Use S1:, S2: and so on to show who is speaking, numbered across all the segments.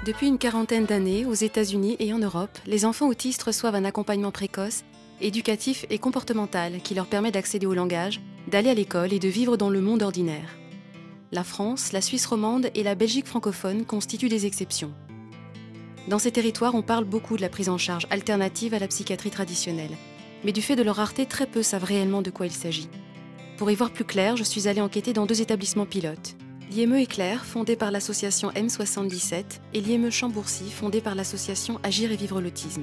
S1: Depuis une quarantaine d'années, aux États-Unis et en Europe, les enfants autistes reçoivent un accompagnement précoce, éducatif et comportemental qui leur permet d'accéder au langage, d'aller à l'école et de vivre dans le monde ordinaire. La France, la Suisse romande et la Belgique francophone constituent des exceptions. Dans ces territoires, on parle beaucoup de la prise en charge alternative à la psychiatrie traditionnelle. Mais du fait de leur rareté, très peu savent réellement de quoi il s'agit. Pour y voir plus clair, je suis allée enquêter dans 2 établissements pilotes. L'IME Éclair, fondé par l'association M77, et l'IME Chambourcy, fondé par l'association Agir et Vivre l'Autisme.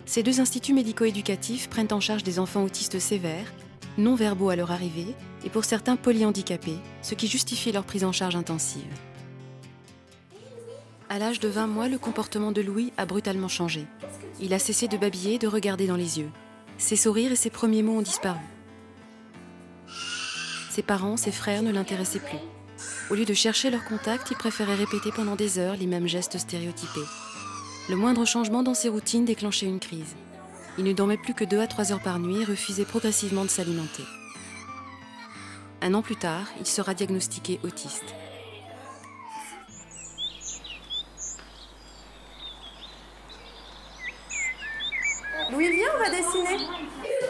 S1: Ces 2 instituts médico-éducatifs prennent en charge des enfants autistes sévères, non-verbaux à leur arrivée, et pour certains polyhandicapés, ce qui justifie leur prise en charge intensive. À l'âge de 20 mois, le comportement de Louis a brutalement changé. Il a cessé de babiller et de regarder dans les yeux. Ses sourires et ses premiers mots ont disparu. Ses parents, ses frères ne l'intéressaient plus. Au lieu de chercher leur contact, il préférait répéter pendant des heures les mêmes gestes stéréotypés. Le moindre changement dans ses routines déclenchait une crise. Il ne dormait plus que 2 à 3 heures par nuit et refusait progressivement de s'alimenter. 1 an plus tard, il sera diagnostiqué autiste.
S2: Louis, viens, on va dessiner.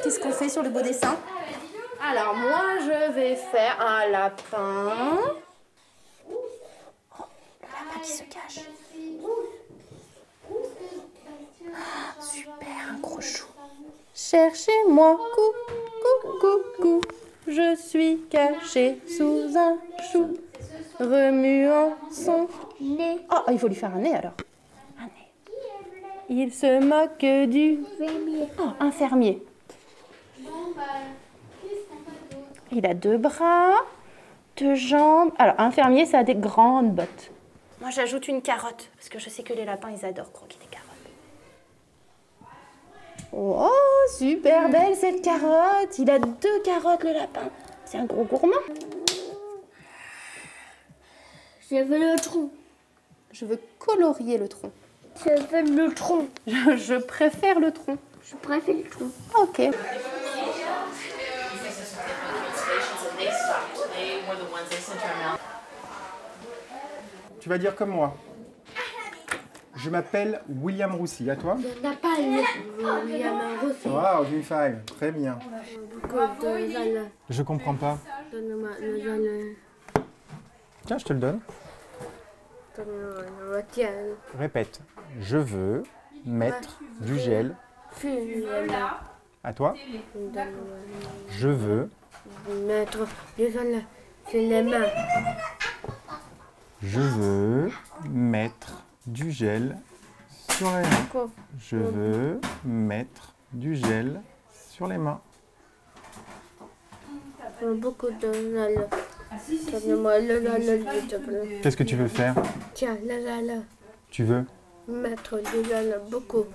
S2: Qu'est-ce qu'on fait sur le beau dessin? Alors, moi, je vais faire un lapin. Qui se cache. Ah, super, un gros chou. Cherchez-moi, coucou, je suis caché sous un chou, remuant son nez. Oh, il faut lui faire un nez alors. Un nez. Il se moque du fermier. Oh, un fermier. Il a 2 bras, 2 jambes. Alors, un fermier, ça a des grandes bottes. Moi, j'ajoute une carotte, parce que je sais que les lapins, ils adorent croquer des carottes. Oh, super belle cette carotte. Il a 2 carottes, le lapin. C'est un gros gourmand.
S3: Je veux le tronc.
S2: Je veux colorier le tronc.
S3: Je veux le tronc.
S2: Je préfère le tronc.
S3: Je préfère le tronc.
S2: Ok.
S4: Tu vas dire comme moi. Je m'appelle William Roussy. À toi?
S3: Je m'appelle William Roussy.
S4: Wow, d'une faille. Très bien. Je comprends pas.
S3: Donne-moi le gel.
S4: Tiens, je te le donne.
S3: Donne-moi, tiens.
S4: Répète. Je veux mettre du gel. À toi? Je veux
S3: Mettre du gel sur les mains.
S4: Je veux mettre du gel sur les mains. Je veux mettre du gel sur les mains.
S3: Beaucoup de gel. Donne-moi le gel, s'il te plaît.
S4: Qu'est-ce que tu veux faire?
S3: Tiens, le gel.
S4: Tu veux
S3: Mettre du gel, beaucoup.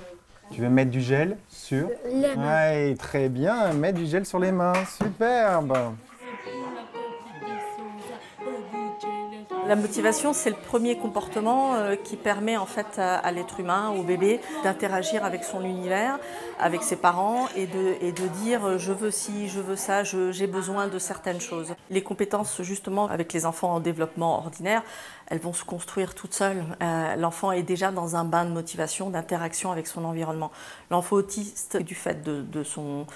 S4: Tu veux mettre du gel sur
S3: Les mains.
S4: Ouais, très bien. Mettre du gel sur les mains. Superbe.
S5: La motivation, c'est le premier comportement qui permet en fait à l'être humain, au bébé, d'interagir avec son univers, avec ses parents et de dire je veux ci, je veux ça, j'ai besoin de certaines choses. Les compétences justement avec les enfants en développement ordinaire, elles vont se construire toutes seules. L'enfant est déjà dans un bain de motivation, d'interaction avec son environnement. L'enfant autiste, du fait de son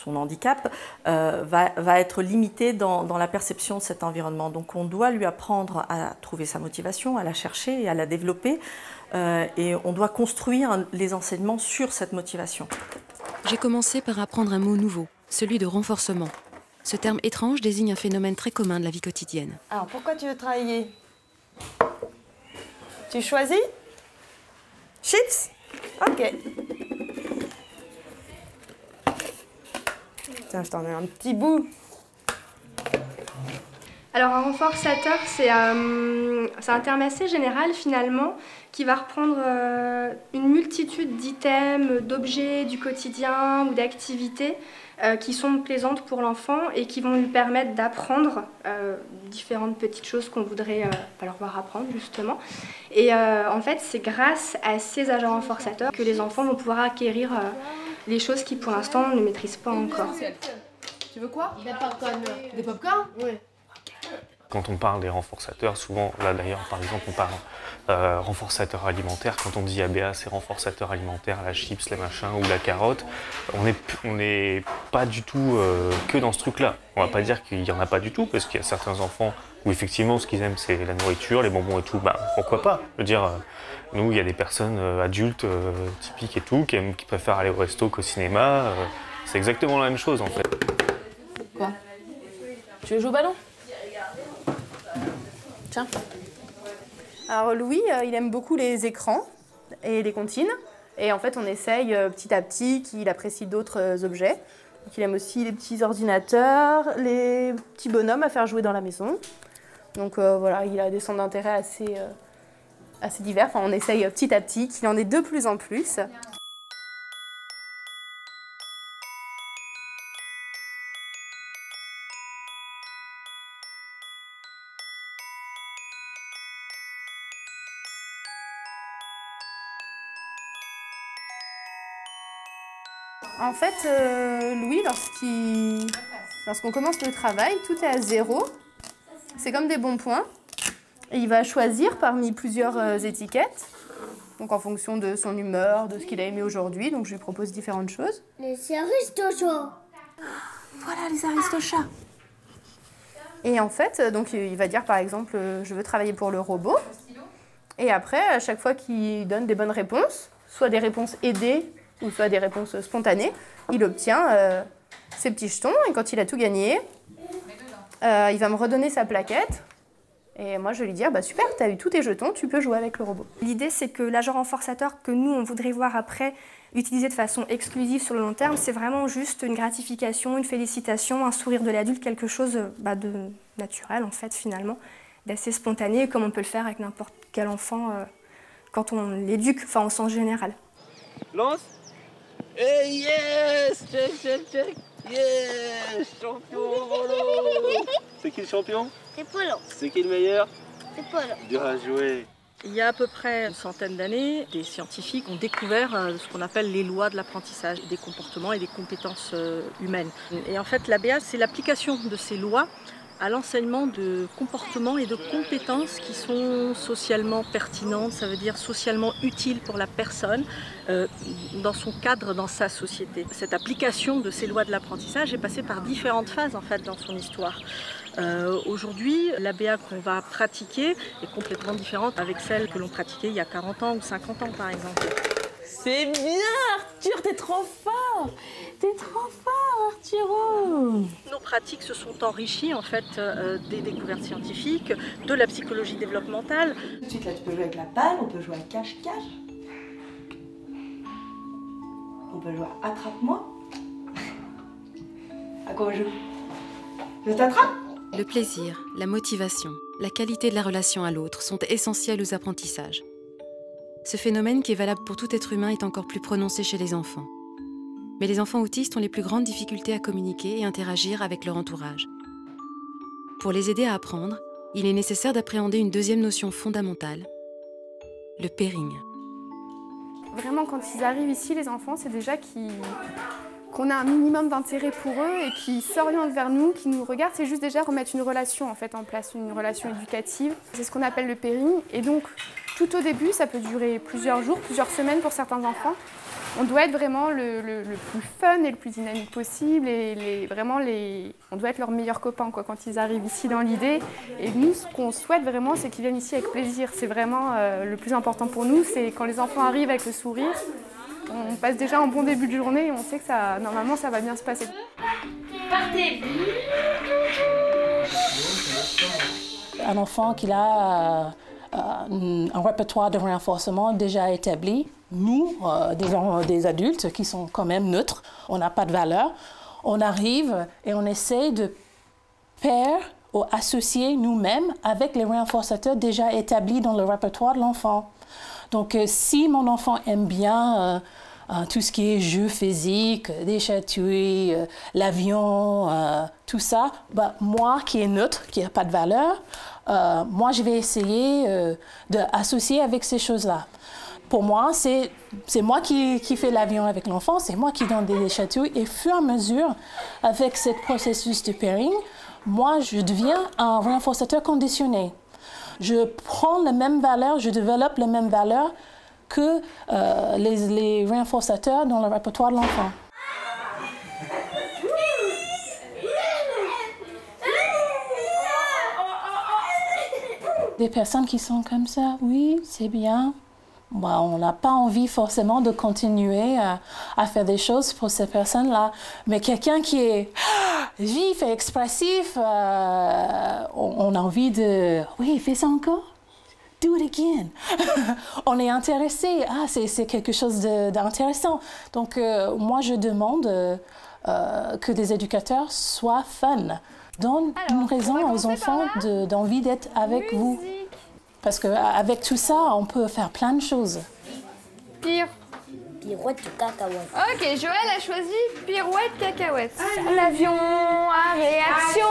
S5: handicap, va être limité dans la perception de cet environnement. Donc on doit lui apprendre à trouver sa motivation, à la chercher et à la développer. Et on doit construire les enseignements sur cette motivation.
S1: J'ai commencé par apprendre un mot nouveau, celui de renforcement. Ce terme étrange désigne un phénomène très commun de la vie quotidienne.
S6: Alors pourquoi tu veux travailler? Tu choisis? Chips? Ok. Tiens, je t'en ai un petit bout.
S2: Alors un renforçateur, c'est un terme assez général finalement qui va reprendre une multitude d'items, d'objets du quotidien ou d'activités qui sont plaisantes pour l'enfant et qui vont lui permettre d'apprendre différentes petites choses qu'on voudrait leur voir apprendre justement. Et en fait, c'est grâce à ces agents renforçateurs que les enfants vont pouvoir acquérir les choses qu'ils pour l'instant ne maîtrisent pas encore.
S7: Tu veux quoi?
S3: Des popcorn.
S7: Des popcorn?
S3: Oui.
S8: Quand on parle des renforçateurs, souvent, là d'ailleurs par exemple on parle renforçateur alimentaire, quand on dit ABA c'est renforçateur alimentaire, la chips, les machins ou la carotte, on n'est pas du tout que dans ce truc-là. On va pas dire qu'il n'y en a pas du tout, parce qu'il y a certains enfants où effectivement ce qu'ils aiment c'est la nourriture, les bonbons et tout, bah pourquoi pas. Je veux dire, nous il y a des personnes adultes typiques et tout, qui préfèrent aller au resto qu'au cinéma, c'est exactement la même chose en fait.
S7: Quoi? Tu veux jouer au ballon? Tiens.
S2: Alors Louis, il aime beaucoup les écrans et les comptines. Et en fait, on essaye petit à petit qu'il apprécie d'autres objets. Donc, il aime aussi les petits ordinateurs, les petits bonhommes à faire jouer dans la maison. Donc voilà, il a des centres d'intérêt assez divers. Enfin, on essaye petit à petit qu'il en ait de plus en plus. En fait, Louis, lorsqu'on commence le travail, tout est à 0. C'est comme des bons points. Et il va choisir parmi plusieurs étiquettes, donc en fonction de son humeur, de ce qu'il a aimé aujourd'hui. Donc je lui propose différentes choses.
S3: Les Aristochats.
S2: Voilà les Aristochats. Et en fait, donc il va dire par exemple, je veux travailler pour le robot. Et après, à chaque fois qu'il donne des bonnes réponses, soit des réponses aidées, ou soit des réponses spontanées, il obtient ses petits jetons. Et quand il a tout gagné, il va me redonner sa plaquette. Et moi, je vais lui dire, bah, super, tu as eu tous tes jetons, tu peux jouer avec le robot. L'idée, c'est que l'agent renforçateur que nous, on voudrait voir après utiliser de façon exclusive sur le long terme, c'est vraiment juste une gratification, une félicitation, un sourire de l'adulte, quelque chose de naturel, en fait, finalement, d'assez spontané, comme on peut le faire avec n'importe quel enfant quand on l'éduque, enfin, au sens général.
S9: Lance. Hey, yes! Check, check, check! Yes! Champion Rolo! C'est qui le champion?
S3: C'est Polo.
S9: C'est qui le meilleur?
S3: C'est Polo.
S9: Bien joué!
S5: Il y a à peu près une centaine d'années, des scientifiques ont découvert ce qu'on appelle les lois de l'apprentissage, des comportements et des compétences humaines. Et en fait, l'ABA, c'est l'application de ces lois à l'enseignement de comportements et de compétences qui sont socialement pertinentes, ça veut dire socialement utiles pour la personne dans son cadre, dans sa société. Cette application de ces lois de l'apprentissage est passée par différentes phases en fait dans son histoire. Aujourd'hui, l'ABA qu'on va pratiquer est complètement différente avec celle que l'on pratiquait il y a 40 ans ou 50 ans par exemple.
S7: C'est bien, Arthur, t'es trop fort! T'es trop fort, Arthuro!
S5: Nos pratiques se sont enrichies en fait des découvertes scientifiques, de la psychologie développementale.
S6: Tout de suite, là, tu peux jouer avec la balle, on peut jouer à cache-cache. On peut jouer à attrape-moi. À quoi on joue? Je t'attrape?
S1: Le plaisir, la motivation, la qualité de la relation à l'autre sont essentiels aux apprentissages. Ce phénomène, qui est valable pour tout être humain, est encore plus prononcé chez les enfants. Mais les enfants autistes ont les plus grandes difficultés à communiquer et interagir avec leur entourage. Pour les aider à apprendre, il est nécessaire d'appréhender une deuxième notion fondamentale, le pairing.
S2: Vraiment, quand ils arrivent ici, les enfants, c'est déjà qu'on a un minimum d'intérêt pour eux et qu'ils s'orientent vers nous, qu'ils nous regardent. C'est juste déjà remettre une relation en fait en place, une relation éducative. C'est ce qu'on appelle le pairing. Et donc, tout au début, ça peut durer plusieurs jours, plusieurs semaines pour certains enfants. On doit être vraiment le plus fun et le plus dynamique possible. Et on doit être leurs meilleurs copains quoi, quand ils arrivent ici dans l'idée. Et nous, ce qu'on souhaite vraiment, c'est qu'ils viennent ici avec plaisir. C'est vraiment le plus important pour nous. C'est quand les enfants arrivent avec le sourire, on passe déjà un bon début de journée et on sait que normalement, ça va bien se passer.
S3: Partez!
S7: Un enfant qui a un répertoire de renforcement déjà établi, nous, des adultes qui sont quand même neutres, on n'a pas de valeur, on arrive et on essaie de pair ou associer nous-mêmes avec les renforçateurs déjà établis dans le répertoire de l'enfant. Donc, si mon enfant aime bien tout ce qui est jeux physiques, des chatouilles, l'avion, tout ça, moi qui est neutre, qui n'a pas de valeur, moi je vais essayer d'associer avec ces choses-là. Pour moi, c'est moi qui fais l'avion avec l'enfant, c'est moi qui donne des chatouilles. Et au fur et à mesure, avec ce processus de pairing, moi je deviens un renforçateur conditionné. Je prends la même valeur, je développe la même valeur que les renforçateurs dans le répertoire de l'enfant. Des personnes qui sont comme ça, oui, c'est bien. On n'a pas envie forcément de continuer à faire des choses pour ces personnes-là. Mais quelqu'un qui est vif et expressif, on a envie de... Oui, fais ça encore. Do it again. On est intéressé. Ah, c'est quelque chose d'intéressant. Donc, moi, je demande que des éducateurs soient fun. Donne une raison aux enfants d'envie d'être avec vous. Parce qu'avec tout ça, on peut faire plein de choses.
S3: Pirouette de cacahuète.
S2: Ok, Joël a choisi pirouette cacahuète. L'avion à réaction.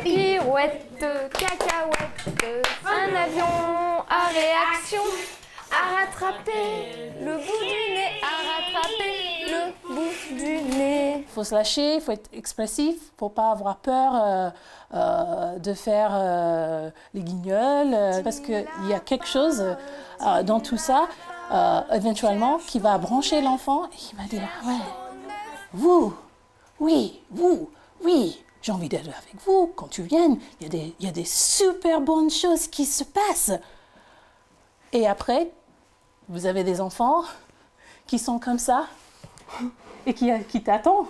S2: Pirouette cacahuète. Un avion à réaction. À rattraper le bout du nez. À rattraper le bout du nez.
S7: Il faut se lâcher, il faut être expressif, il ne faut pas avoir peur de faire les guignols. Parce qu'il y a quelque chose dans tout ça, éventuellement, qui va brancher l'enfant et qui va dire « Ouais, vous, oui, j'ai envie d'être avec vous. Quand tu viennes, il y a des super bonnes choses qui se passent. » Et après, vous avez des enfants qui sont comme ça et qui t'attendent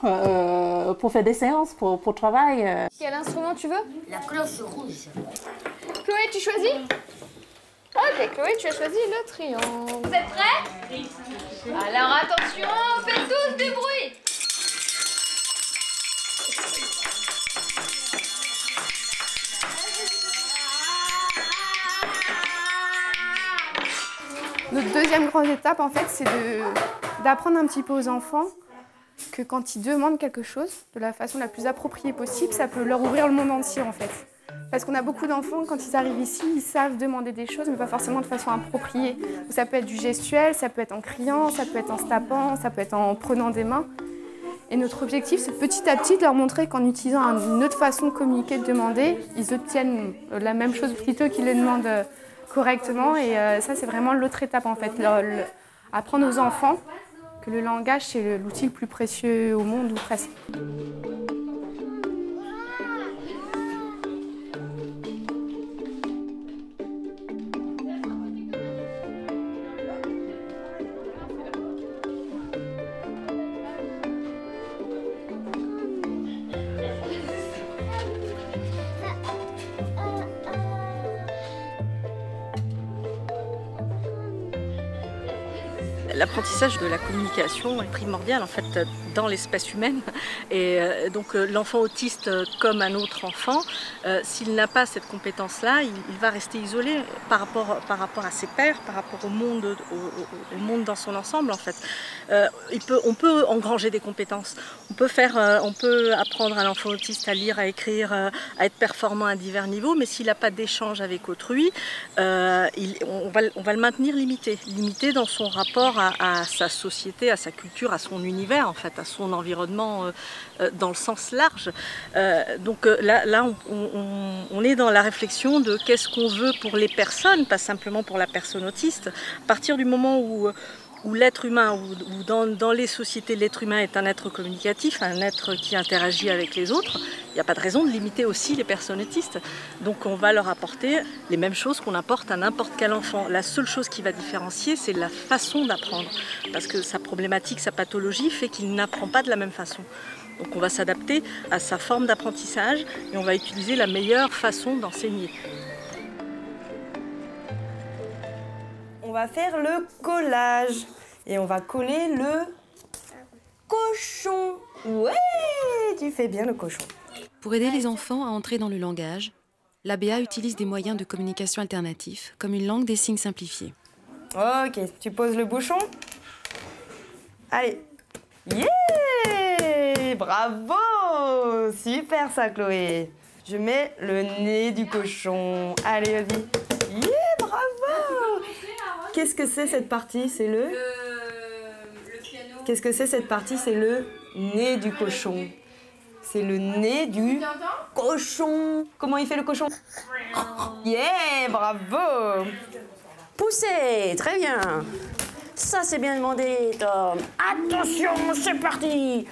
S7: pour faire des séances, pour travail.
S2: Quel instrument tu veux?
S3: La cloche rouge.
S2: Chloé, tu choisis? Ok, Chloé, tu as choisi le triangle. Vous êtes prêts? Oui. Alors attention, faites tous du bruit. Notre deuxième grande étape, en fait, c'est d'apprendre un petit peu aux enfants que quand ils demandent quelque chose, de la façon la plus appropriée possible, ça peut leur ouvrir le monde entier, en fait. Parce qu'on a beaucoup d'enfants, quand ils arrivent ici, ils savent demander des choses, mais pas forcément de façon appropriée. Ça peut être du gestuel, ça peut être en criant, ça peut être en se tapant, ça peut être en prenant des mains. Et notre objectif, c'est petit à petit de leur montrer qu'en utilisant une autre façon de communiquer, de demander, ils obtiennent la même chose plutôt qu'ils le demandent correctement. Et ça, c'est vraiment l'autre étape, en fait. Apprendre aux enfants que le langage, c'est l'outil le plus précieux au monde, ou presque.
S5: L'apprentissage de la communication est primordial en fait dans l'espèce humaine. Et donc l'enfant autiste, comme un autre enfant, s'il n'a pas cette compétence-là, il va rester isolé par rapport à ses pairs, par rapport au monde dans son ensemble en fait. On peut engranger des compétences. On peut apprendre à l'enfant autiste à lire, à écrire, à être performant à divers niveaux, mais s'il n'a pas d'échange avec autrui, on va le maintenir limité dans son rapport à sa société, à sa culture, à son univers en fait, à son environnement dans le sens large. Donc là on est dans la réflexion de qu'est-ce qu'on veut pour les personnes, pas simplement pour la personne autiste. À partir du moment où l'être humain, ou dans les sociétés, l'être humain est un être communicatif, un être qui interagit avec les autres, il n'y a pas de raison de limiter aussi les personnes autistes. Donc on va leur apporter les mêmes choses qu'on apporte à n'importe quel enfant. La seule chose qui va différencier, c'est la façon d'apprendre. Parce que sa problématique, sa pathologie fait qu'il n'apprend pas de la même façon. Donc on va s'adapter à sa forme d'apprentissage et on va utiliser la meilleure façon d'enseigner.
S6: On va faire le collage et on va coller le cochon. Ouais, tu fais bien le cochon.
S1: Pour aider les enfants à entrer dans le langage, l'ABA utilise des moyens de communication alternatifs, comme une langue des signes simplifiée.
S6: Ok, tu poses le bouchon. Allez. Yeah! Bravo! Super ça, Chloé. Je mets le nez du cochon. Allez, vas-y. Yeah, bravo! Qu'est-ce que c'est cette partie? C'est le piano. Qu'est-ce que c'est cette partie? C'est le nez du cochon. C'est le nez du cochon. Comment il fait le cochon? Yeah, bravo! Poussez, très bien. Ça, c'est bien demandé, Tom. Attention, c'est parti.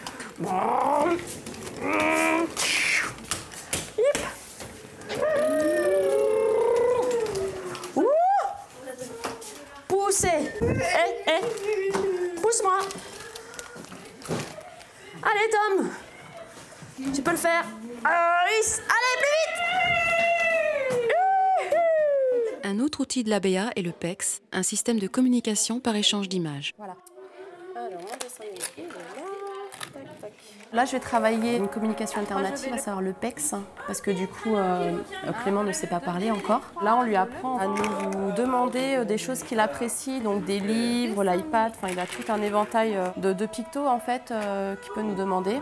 S6: Poussez. Pousse-moi. Allez, Tom. Tu peux le faire. Allez, plus vite.
S1: Un autre outil de l'ABA est le PEX, un système de communication par échange d'images.
S2: Voilà. Alors, mon dessin est là. Tac, tac. Là, je vais travailler une communication alternative, à savoir le PEX, parce que du coup, Clément ne sait pas parler encore. Là, on lui apprend à nous demander des choses qu'il apprécie, donc des livres, l'iPad, enfin, il a tout un éventail de pictos, en fait, qu'il peut nous demander.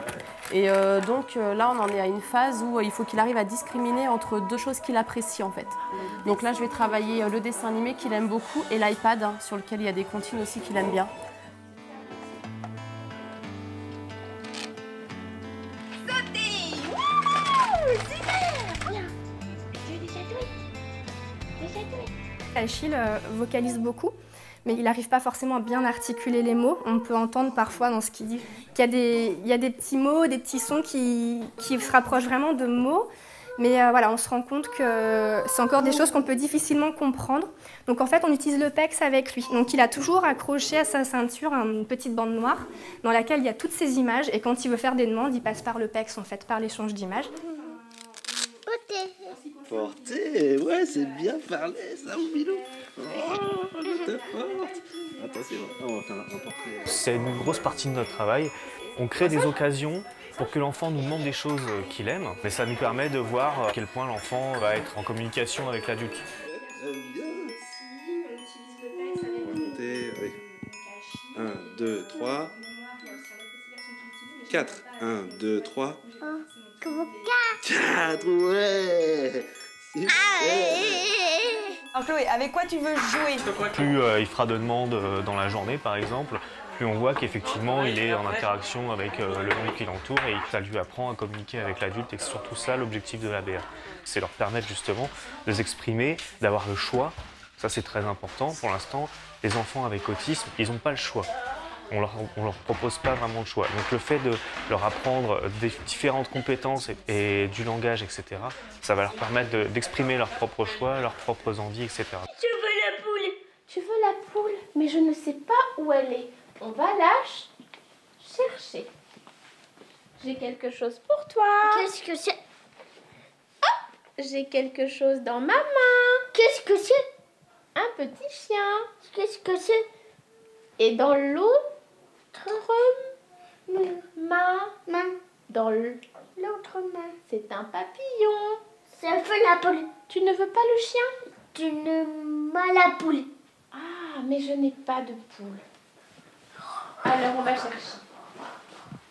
S2: Et donc, là, on en est à une phase où il faut qu'il arrive à discriminer entre deux choses qu'il apprécie, en fait. Donc là, je vais travailler le dessin animé qu'il aime beaucoup et l'iPad, sur lequel il y a des comptines aussi qu'il aime bien.
S10: Achille vocalise beaucoup, mais il n'arrive pas forcément à bien articuler les mots. On peut entendre parfois dans ce qu'il dit qu'il y a des petits mots, des petits sons qui se rapprochent vraiment de mots. Mais voilà, on se rend compte que c'est encore des choses qu'on peut difficilement comprendre. Donc en fait, on utilise le PEX avec lui. Donc il a toujours accroché à sa ceinture une petite bande noire dans laquelle il y a toutes ces images. Et quand il veut faire des demandes, il passe par le PEX, en fait, par l'échange d'images.
S9: Porter, ouais, c'est bien parlé, ça, mon Milou. Oh, je te porte. Attention, on va faire un portrait.
S8: C'est une grosse partie de notre travail. On crée des occasions pour que l'enfant nous demande des choses qu'il aime, mais ça nous permet de voir à quel point l'enfant va être en communication avec l'adulte.
S9: Bien. On va monter avec 1, 2, 3, 4. 1, 2, 3. 4, ouais. Super.
S6: Alors Chloé, avec quoi tu veux jouer?
S8: Plus il fera de demandes dans la journée, par exemple, plus on voit qu'effectivement il est en interaction avec le monde qui l'entoure et ça lui apprend à communiquer avec l'adulte et c'est surtout ça l'objectif de l'ABA. C'est leur permettre justement de s'exprimer, d'avoir le choix. Ça c'est très important. Pour l'instant, les enfants avec autisme, ils n'ont pas le choix. On leur propose pas vraiment le choix. Donc le fait de leur apprendre des différentes compétences et du langage, etc., ça va leur permettre d'exprimer leurs propres choix, leurs propres envies, etc.
S3: Je veux la poule. Je veux la poule, mais je ne sais pas où elle est. On va la chercher. J'ai quelque chose pour toi. Qu'est-ce que c'est? Oh, j'ai quelque chose dans ma main. Qu'est-ce que c'est? Un petit chien. Qu'est-ce que c'est? Et dans l'autre Main. Dans l'autre main. C'est un papillon. Ça fait la poule. Tu ne veux pas le chien? Tu ne m'as la poule. Ah, mais je n'ai pas de poule. Alors, on va chercher.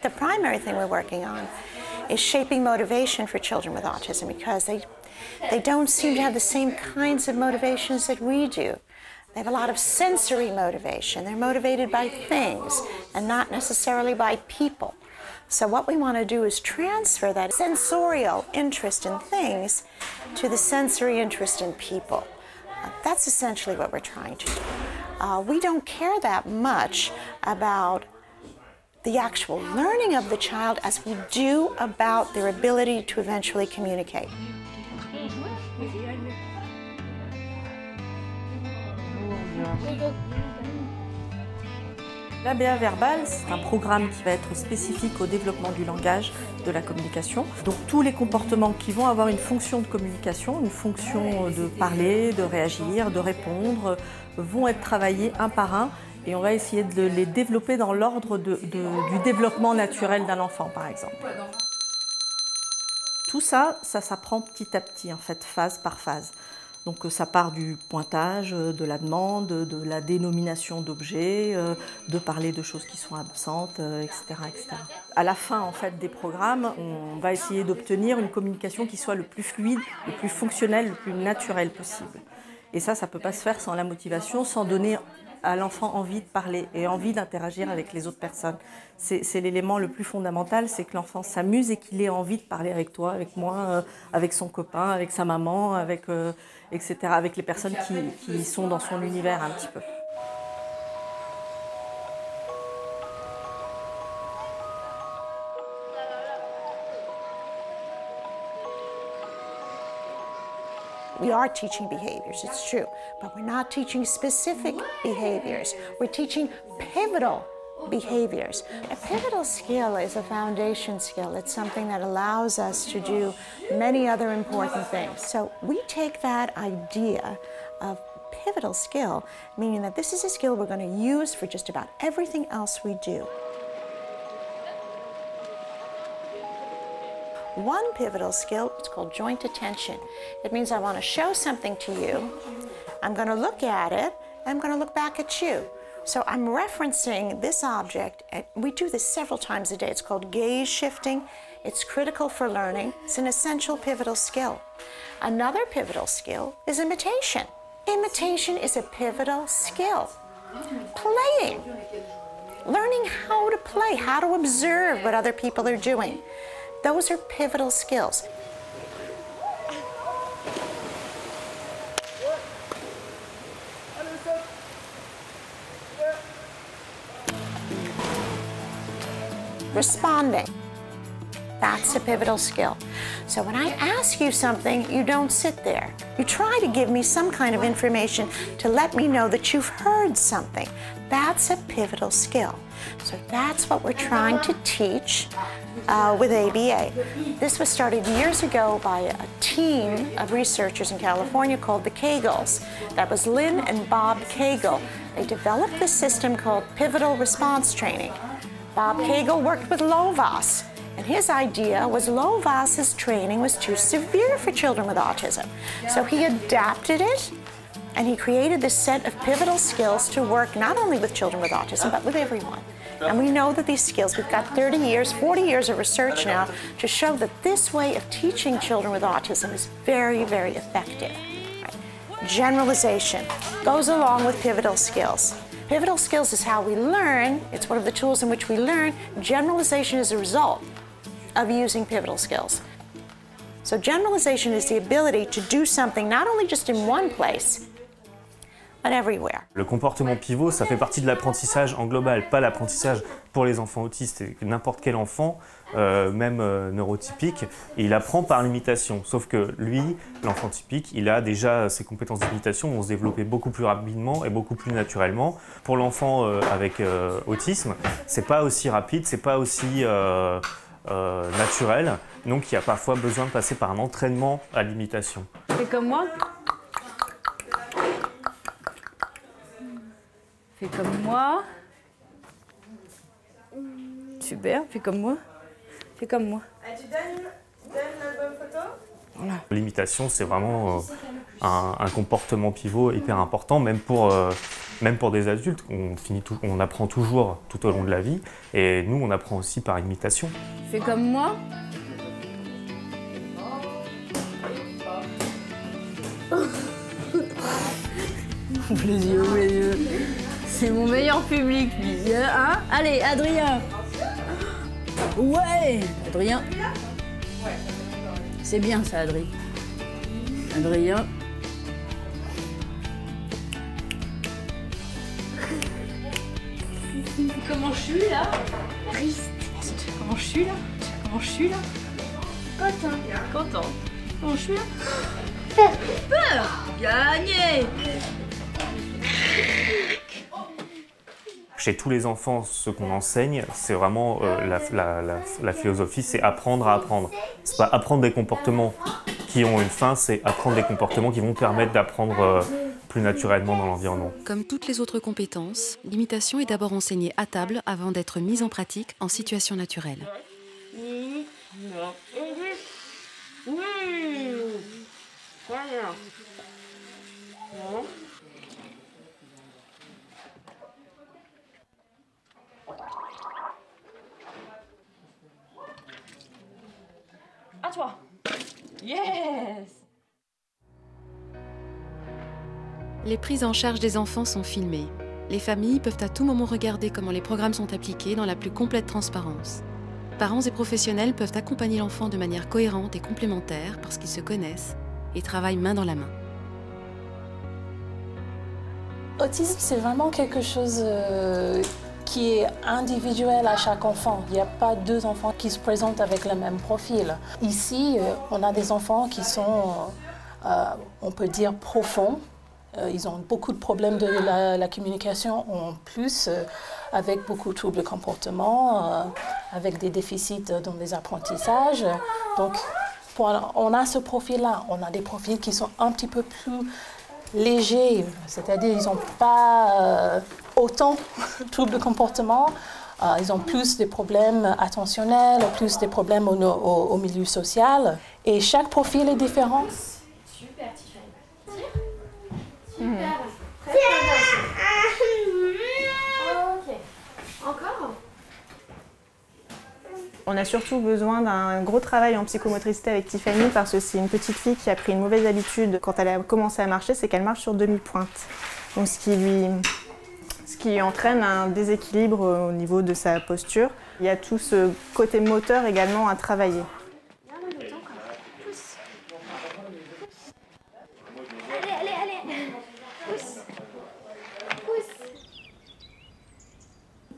S11: The primary thing we're working on is shaping motivation for children with autism because they don't seem to have the same kinds of motivations that we do. They have a lot of sensory motivation. They're motivated by things and not necessarily by people. So what we want to do is transfer that sensorial interest in things to the sensory interest in people. That's essentially what we're trying to do. We don't care that much about the actual learning of the child as we do about their ability to eventually communicate.
S5: L'ABA verbal, c'est un programme qui va être spécifique au développement du langage, de la communication. Donc tous les comportements qui vont avoir une fonction de communication, une fonction de parler, de réagir, de répondre, vont être travaillés un par un et on va essayer de les développer dans l'ordre du développement naturel d'un enfant, par exemple. Tout ça, ça s'apprend petit à petit, en fait, phase par phase. Donc ça part du pointage, de la demande, de la dénomination d'objets, de parler de choses qui sont absentes, etc., etc. À la fin en fait, des programmes, on va essayer d'obtenir une communication qui soit le plus fluide, le plus fonctionnel, le plus naturel possible. Et ça ne peut pas se faire sans la motivation, sans donner à l'enfant envie de parler et envie d'interagir avec les autres personnes. C'est l'élément le plus fondamental, c'est que l'enfant s'amuse et qu'il ait envie de parler avec toi, avec moi, avec son copain, avec sa maman, avec, etc., avec les personnes qui sont dans son univers un petit peu.
S11: We are teaching behaviors, it's true, but we're not teaching specific behaviors. We're teaching pivotal behaviors. A pivotal skill is a foundation skill. It's something that allows us to do many other important things. So we take that idea of pivotal skill, meaning that this is a skill we're going to use for just about everything else we do. One pivotal skill is called joint attention. It means I want to show something to you, I'm going to look at it, and I'm going to look back at you. So I'm referencing this object, and we do this several times a day. It's called gaze shifting. It's critical for learning. It's an essential pivotal skill. Another pivotal skill is imitation. Imitation is a pivotal skill. Playing. Learning how to play, how to observe what other people are doing. Those are pivotal skills. Responding. That's a pivotal skill. So when I ask you something, you don't sit there. You try to give me some kind of information to let me know that you've heard something. That's a pivotal skill. So that's what we're trying to teach with ABA. This was started years ago by a team of researchers in California called the Kegels. That was Lynn and Bob Kegel. They developed this system called pivotal response training. Bob Kegel worked with Lovaas, and his idea was Lovaas's training was too severe for children with autism. So he adapted it, and he created this set of pivotal skills to work not only with children with autism, but with everyone. And we know that these skills, we've got 30 years, 40 years of research now to show that this way of teaching children with autism is very, very effective. Right? Generalization goes along with pivotal skills. Pivotal skills is how we learn. It's one of the tools in which we learn. Generalization is a result of using pivotal skills. So generalization is the ability to do something not only just in one place, but everywhere.
S8: Le comportement pivot, ça fait partie de l'apprentissage en global, pas l'apprentissage pour les enfants autistes. N'importe quel enfant, même neurotypique, il apprend par l'imitation. Sauf que lui, l'enfant typique, il a déjà ses compétences d'imitation vont se développer beaucoup plus rapidement et beaucoup plus naturellement. Pour l'enfant avec autisme, c'est pas aussi rapide, c'est pas aussi naturel. Donc il y a parfois besoin de passer par un entraînement à l'imitation.
S2: Fais comme moi. Fais comme moi.
S6: Super, fais comme moi. Fais comme moi. Tu donnes l'album photo? Voilà.
S8: L'imitation, c'est vraiment un comportement pivot hyper important, même pour des adultes. On apprend toujours tout au long de la vie, et nous, on apprend aussi par imitation.
S6: Fais comme moi. Ouvre les yeux, ouvre les yeux. C'est mon meilleur public, lui. Hein? Allez, Adrien. Ouais, Adrien. C'est bien ça, Adrien. Adrien.
S3: Comment je suis là? Triste. Comment je suis là? Comment je suis là? Content. Content. Comment je suis là? Peur. Peur. Gagné.
S8: Chez tous les enfants, ce qu'on enseigne, c'est vraiment la philosophie, c'est apprendre à apprendre. C'est pas apprendre des comportements qui ont une fin, c'est apprendre des comportements qui vont permettre d'apprendre plus naturellement dans l'environnement.
S1: Comme toutes les autres compétences, l'imitation est d'abord enseignée à table avant d'être mise en pratique en situation naturelle.
S3: Oui. À toi. Yes.
S1: Les prises en charge des enfants sont filmées. Les familles peuvent à tout moment regarder comment les programmes sont appliqués dans la plus complète transparence. Parents et professionnels peuvent accompagner l'enfant de manière cohérente et complémentaire parce qu'ils se connaissent et travaillent main dans la main.
S7: Autisme, c'est vraiment quelque chose qui est individuel à chaque enfant. Il n'y a pas deux enfants qui se présentent avec le même profil. Ici, on a des enfants qui sont, on peut dire, profonds. Ils ont beaucoup de problèmes de la communication en plus, avec beaucoup de troubles de comportement, avec des déficits dans les apprentissages. Donc, on a ce profil-là. On a des profils qui sont un petit peu plus légers, c'est-à-dire ils n'ont pas autant de troubles de comportement. Ils ont plus des problèmes attentionnels, plus des problèmes au milieu social. Et chaque profil est différent.
S3: Super, Tiffany. Super. Très bien. Ok. Encore?
S12: On a surtout besoin d'un gros travail en psychomotricité avec Tiffany parce que c'est une petite fille qui a pris une mauvaise habitude quand elle a commencé à marcher, c'est qu'elle marche sur demi-pointe. Donc ce qui entraîne un déséquilibre au niveau de sa posture. Il y a tout ce côté moteur également à travailler.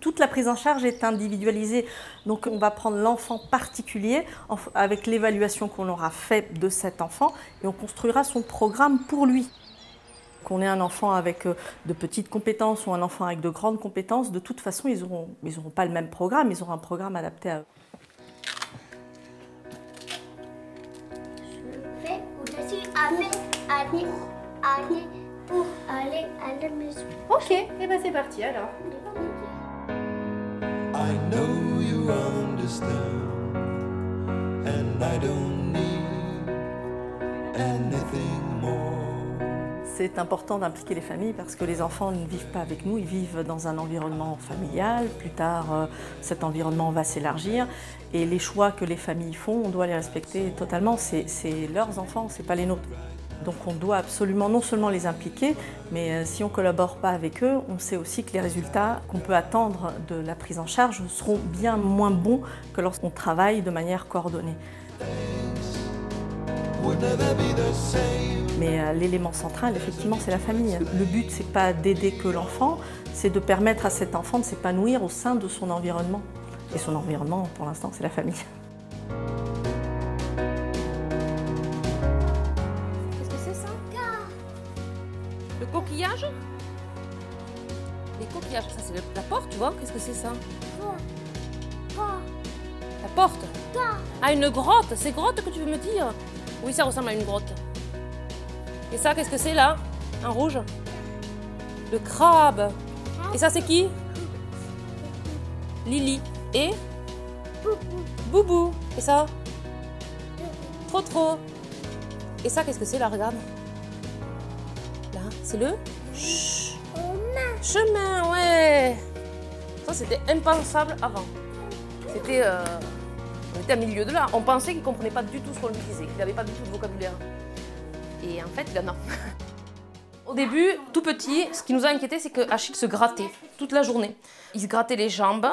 S5: Toute la prise en charge est individualisée, donc on va prendre l'enfant particulier avec l'évaluation qu'on aura faite de cet enfant et on construira son programme pour lui. Qu'on ait un enfant avec de petites compétences ou un enfant avec de grandes compétences, de toute façon ils auront pas le même programme, ils auront un programme adapté à eux.
S3: Je fais au-dessus avec aller pour aller à la maison. Ok, et ben c'est parti alors.
S13: I know you understand, and I don't need anything more.
S5: C'est important d'impliquer les familles parce que les enfants ne vivent pas avec nous, ils vivent dans un environnement familial. Plus tard, cet environnement va s'élargir et les choix que les familles font, on doit les respecter totalement. C'est leurs enfants, c'est pas les nôtres. Donc on doit absolument non seulement les impliquer, mais si on ne collabore pas avec eux, on sait aussi que les résultats qu'on peut attendre de la prise en charge seront bien moins bons que lorsqu'on travaille de manière coordonnée. Mais l'élément central, effectivement, c'est la famille. Le but, c'est pas d'aider que l'enfant, c'est de permettre à cet enfant de s'épanouir au sein de son environnement. Et son environnement, pour l'instant, c'est la famille.
S14: Le coquillage? Les coquillages, ça c'est la porte, tu vois? Qu'est-ce que c'est ça? La porte? Ah, une grotte! C'est grotte que tu veux me dire? Oui, ça ressemble à une grotte. Et ça, qu'est-ce que c'est là? Un rouge? Le crabe. Et ça, c'est qui? Lily. Et Boubou. Et ça? Trop trop. Et ça, qu'est-ce que c'est là? Regarde. Là, c'est le chemin, ouais. Ça, c'était impensable avant. C'était... on était à milieu de là. On pensait qu'il ne comprenait pas du tout ce qu'on lui disait. Il n'avait pas du tout de vocabulaire. Et en fait, il en a. Au début, tout petit, ce qui nous a inquiété, c'est que Achille se grattait toute la journée. Il se grattait les jambes,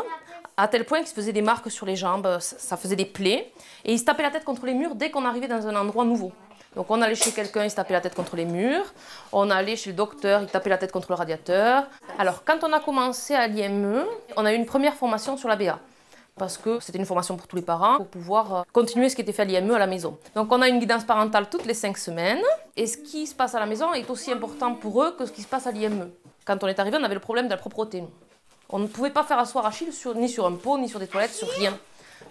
S14: à tel point qu'il se faisait des marques sur les jambes, ça faisait des plaies. Et il se tapait la tête contre les murs dès qu'on arrivait dans un endroit nouveau. Donc on allait chez quelqu'un, il se tapait la tête contre les murs. On allait chez le docteur, il tapait la tête contre le radiateur. Alors quand on a commencé à l'IME, on a eu une première formation sur l'ABA. Parce que c'était une formation pour tous les parents, pour pouvoir continuer ce qui était fait à l'IME à la maison. Donc on a une guidance parentale toutes les 5 semaines. Et ce qui se passe à la maison est aussi important pour eux que ce qui se passe à l'IME. Quand on est arrivé, on avait le problème de la propreté. On ne pouvait pas faire asseoir Achille ni sur un pot, ni sur des toilettes, sur rien.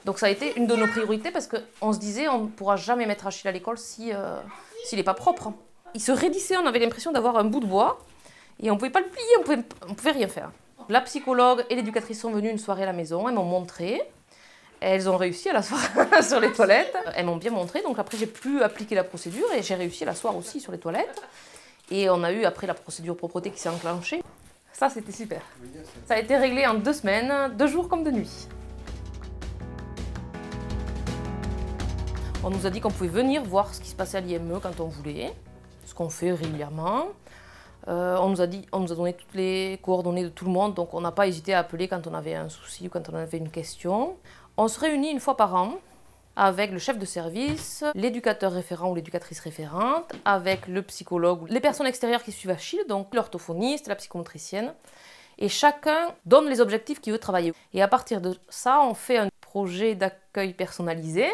S14: Donc ça a été une de nos priorités parce qu'on se disait on ne pourra jamais mettre Achille à l'école s'il n'est pas propre. Il se raidissait, on avait l'impression d'avoir un bout de bois et on ne pouvait pas le plier, on pouvait rien faire. La psychologue et l'éducatrice sont venues une soirée à la maison, elles m'ont montré. Elles ont réussi à l'asseoir sur les toilettes. Elles m'ont bien montré, donc après j'ai pu appliquer la procédure et j'ai réussi à l'asseoir aussi sur les toilettes. Et on a eu après la procédure propreté qui s'est enclenchée. Ça c'était super. Ça a été réglé en 2 semaines, 2 jours comme de nuit. On nous a dit qu'on pouvait venir voir ce qui se passait à l'IME quand on voulait, ce qu'on fait régulièrement. On nous a donné toutes les coordonnées de tout le monde, donc on n'a pas hésité à appeler quand on avait un souci ou quand on avait une question. On se réunit une fois par an avec le chef de service, l'éducateur référent ou l'éducatrice référente, avec le psychologue, les personnes extérieures qui suivent Achille, donc l'orthophoniste, la psychomotricienne. Et chacun donne les objectifs qu'il veut travailler. Et à partir de ça, on fait un projet d'accueil personnalisé.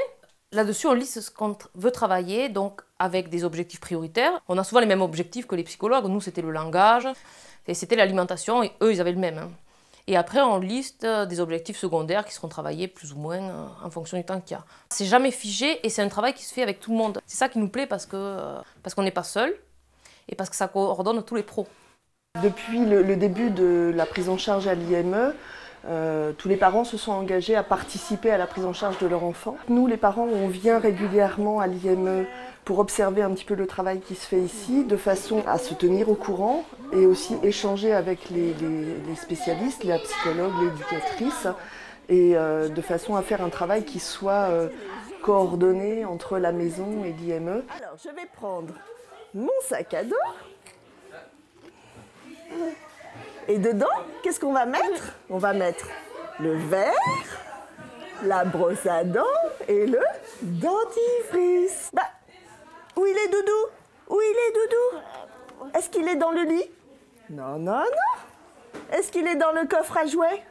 S14: Là-dessus, on liste ce qu'on veut travailler, donc avec des objectifs prioritaires. On a souvent les mêmes objectifs que les psychologues. Nous, c'était le langage, et c'était l'alimentation, et eux, ils avaient le même. Et après, on liste des objectifs secondaires qui seront travaillés plus ou moins en fonction du temps qu'il y a. C'est jamais figé, et c'est un travail qui se fait avec tout le monde. C'est ça qui nous plaît parce qu'on n'est pas seul, et parce que ça coordonne tous les pros.
S15: Depuis le début de la prise en charge à l'IME, tous les parents se sont engagés à participer à la prise en charge de leur enfant. Nous, les parents, on vient régulièrement à l'IME pour observer un petit peu le travail qui se fait ici, de façon à se tenir au courant et aussi échanger avec les spécialistes, les psychologues, les éducatrices, et de façon à faire un travail qui soit coordonné entre la maison et l'IME.
S6: Alors, je vais prendre mon sac à dos. Et dedans, qu'est-ce qu'on va mettre? On va mettre le verre, la brosse à dents et le dentifrice. Bah, où il est Doudou? Où il est Doudou? Est-ce qu'il est dans le lit? Non, non, non. Est-ce qu'il est dans le coffre à jouets?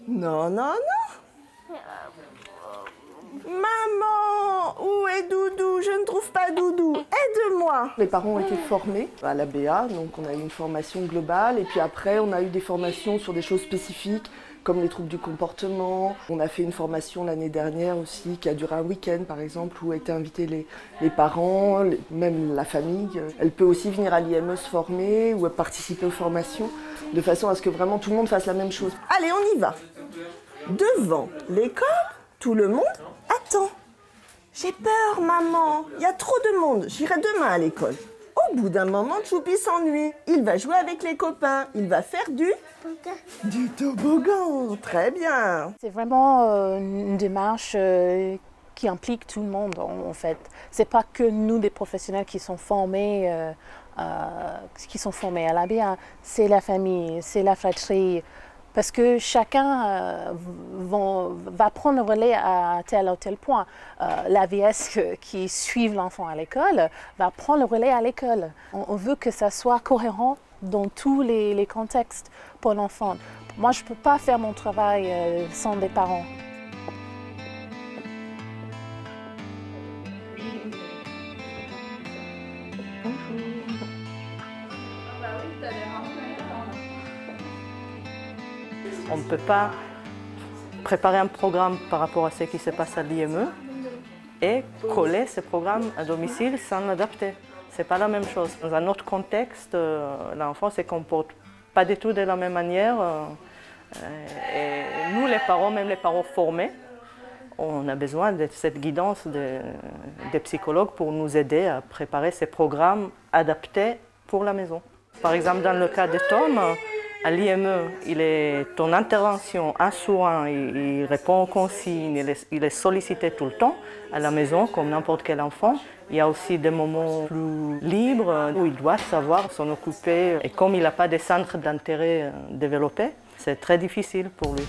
S6: Non, non, non. Maman, où est Doudou? Je ne trouve pas Doudou. Aide-moi.
S15: Les parents ont été formés à l'ABA, donc on a eu une formation globale. Et puis après, on a eu des formations sur des choses spécifiques, comme les troubles du comportement. On a fait une formation l'année dernière aussi, qui a duré un week-end par exemple, où étaient invités les parents, même la famille. Elle peut aussi venir à l'IME se former ou participer aux formations, de façon à ce que vraiment tout le monde fasse la même chose.
S6: Allez, on y va. Devant l'école, tout le monde attend. J'ai peur, maman. Il y a trop de monde. J'irai demain à l'école. Au bout d'un moment, Choupi s'ennuie. Il va jouer avec les copains. Il va faire du toboggan. Très bien.
S7: C'est vraiment une démarche qui implique tout le monde, en fait. C'est pas que nous, des professionnels qui sont formés à l'ABA. C'est la famille, c'est la fratrie. Parce que chacun va prendre le relais à tel ou tel point. L'AVS qui suit l'enfant à l'école va prendre le relais à l'école. On veut que ça soit cohérent dans tous les contextes pour l'enfant. Moi, je ne peux pas faire mon travail sans des parents.
S5: On ne peut pas préparer un programme par rapport à ce qui se passe à l'IME et coller ce programme à domicile sans l'adapter. Ce n'est pas la même chose. Dans un autre contexte, l'enfant ne se comporte pas du tout de la même manière. Et nous, les parents, même les parents formés, on a besoin de cette guidance des psychologues pour nous aider à préparer ces programmes adaptés pour la maison. Par exemple, dans le cas de Tom, à l'IME, il est en intervention un sur un, il répond aux consignes, il est sollicité tout le temps. À la maison, comme n'importe quel enfant, il y a aussi des moments plus libres où il doit savoir s'en occuper. Et comme il n'a pas de centre d'intérêt développé, c'est très difficile pour lui.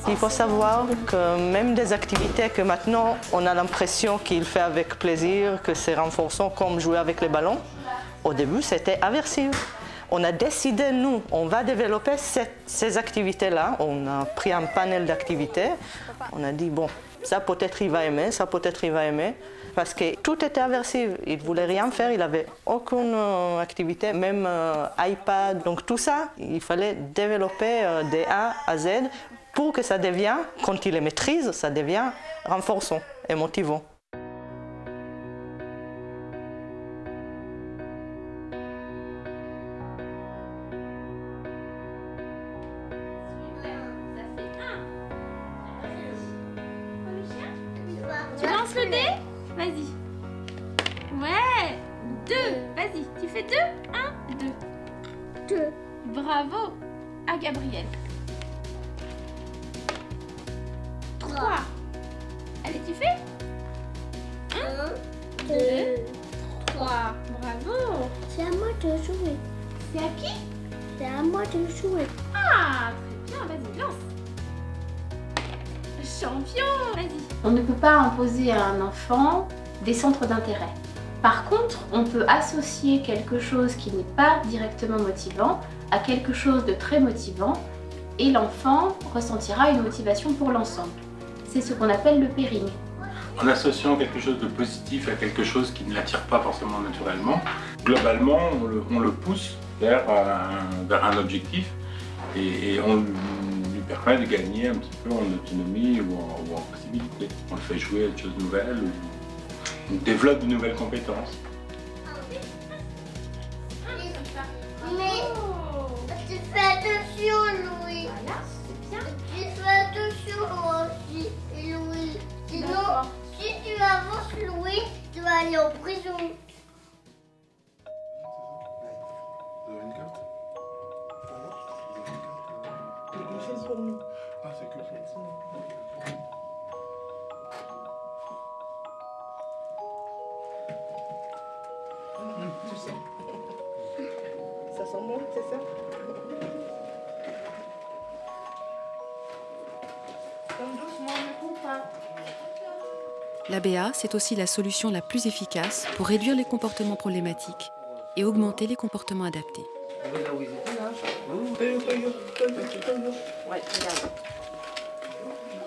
S5: Il faut savoir que même des activités que maintenant on a l'impression qu'il fait avec plaisir, que c'est renforçant comme jouer avec les ballons, au début c'était aversif. On a décidé, nous, on va développer ces activités-là. On a pris un panel d'activités. On a dit, bon, ça peut-être il va aimer, ça peut-être il va aimer. Parce que tout était aversif. Il ne voulait rien faire, il n'avait aucune activité, même iPad. Donc tout ça, il fallait développer de A à Z pour que ça devienne, quand il les maîtrise, ça devient renforçant et motivant.
S3: Tu lances le dé? Vas-y. Ouais. 2. Vas-y. Tu fais 2. 1, 2. 2. Bravo à Gabriel. 3. Allez, tu fais 1, 2, 3. Bravo.
S16: C'est à moi de jouer.
S3: C'est à qui?
S16: C'est à moi de jouer.
S3: Ah, très bien. Vas-y, lance. Champion. Vas-y.
S17: On ne peut pas imposer à un enfant des centres d'intérêt. Par contre, on peut associer quelque chose qui n'est pas directement motivant à quelque chose de très motivant et l'enfant ressentira une motivation pour l'ensemble. C'est ce qu'on appelle le pairing.
S18: En associant quelque chose de positif à quelque chose qui ne l'attire pas forcément naturellement, globalement, on le pousse vers un objectif et on lui permet de gagner un petit peu en autonomie ou en possibilité. On le fait jouer à des choses nouvelles, on développe de nouvelles compétences.
S16: Mais tu fais attention, Louis.
S3: Voilà, c'est bien.
S16: Tu fais attention aussi, Louis. Sinon, si tu avances, Louis, tu vas aller en prison.
S18: Vous avez une carte?
S15: Une chaise pour nous.
S18: Ah, c'est que ça.
S15: Tu sais. Ça sent bon, c'est ça? Comme doucement, ne cours pas.
S1: L'ABA, c'est aussi la solution la plus efficace pour réduire les comportements problématiques et augmenter les comportements adaptés.
S19: Ouais, regarde.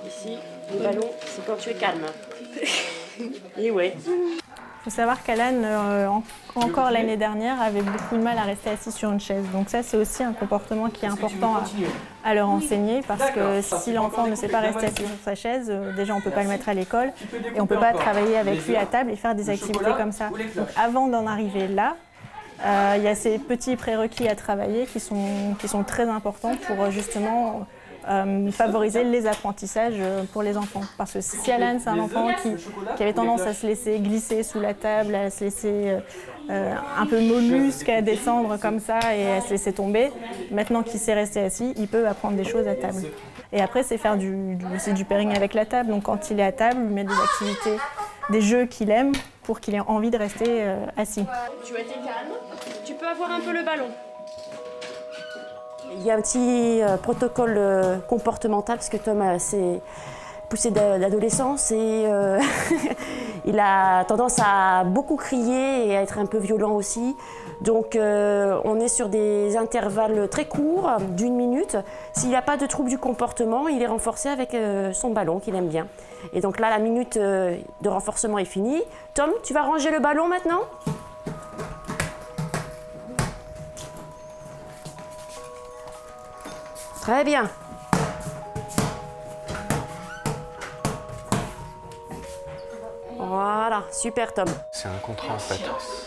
S19: Ici, le ballon, c'est quand tu es calme. Et ouais.
S12: Il faut savoir qu'Alan, encore l'année dernière, avait beaucoup de mal à rester assis sur une chaise. Donc ça, c'est aussi un comportement qui est important à leur enseigner parce que si l'enfant ne sait pas rester assis sur sa chaise, déjà on ne peut pas le mettre à l'école et on ne peut pas travailler avec lui à table et faire des activités comme ça. Donc avant d'en arriver là, il y a ces petits prérequis à travailler qui sont très importants pour justement favoriser les apprentissages pour les enfants. Parce que si Alan, c'est un enfant qui avait tendance à se laisser glisser sous la table, à se laisser un peu mollusque, à descendre comme ça et à se laisser tomber, maintenant qu'il sait rester assis, il peut apprendre des choses à table. Et après, c'est faire aussi du pairing avec la table. Donc quand il est à table, lui mettre des activités, des jeux qu'il aime pour qu'il ait envie de rester assis.
S19: Tu as été calme, tu peux avoir un peu le ballon.
S20: Il y a un petit protocole comportemental parce que Tom s'est poussé d'adolescence et Il a tendance à beaucoup crier et à être un peu violent aussi. Donc on est sur des intervalles très courts, d'1 minute. S'il n'y a pas de trouble du comportement, il est renforcé avec son ballon qu'il aime bien. Et donc là, la minute de renforcement est finie. Tom, tu vas ranger le ballon maintenant ? Très bien. Voilà, super Tom.
S8: C'est un contrat en fait,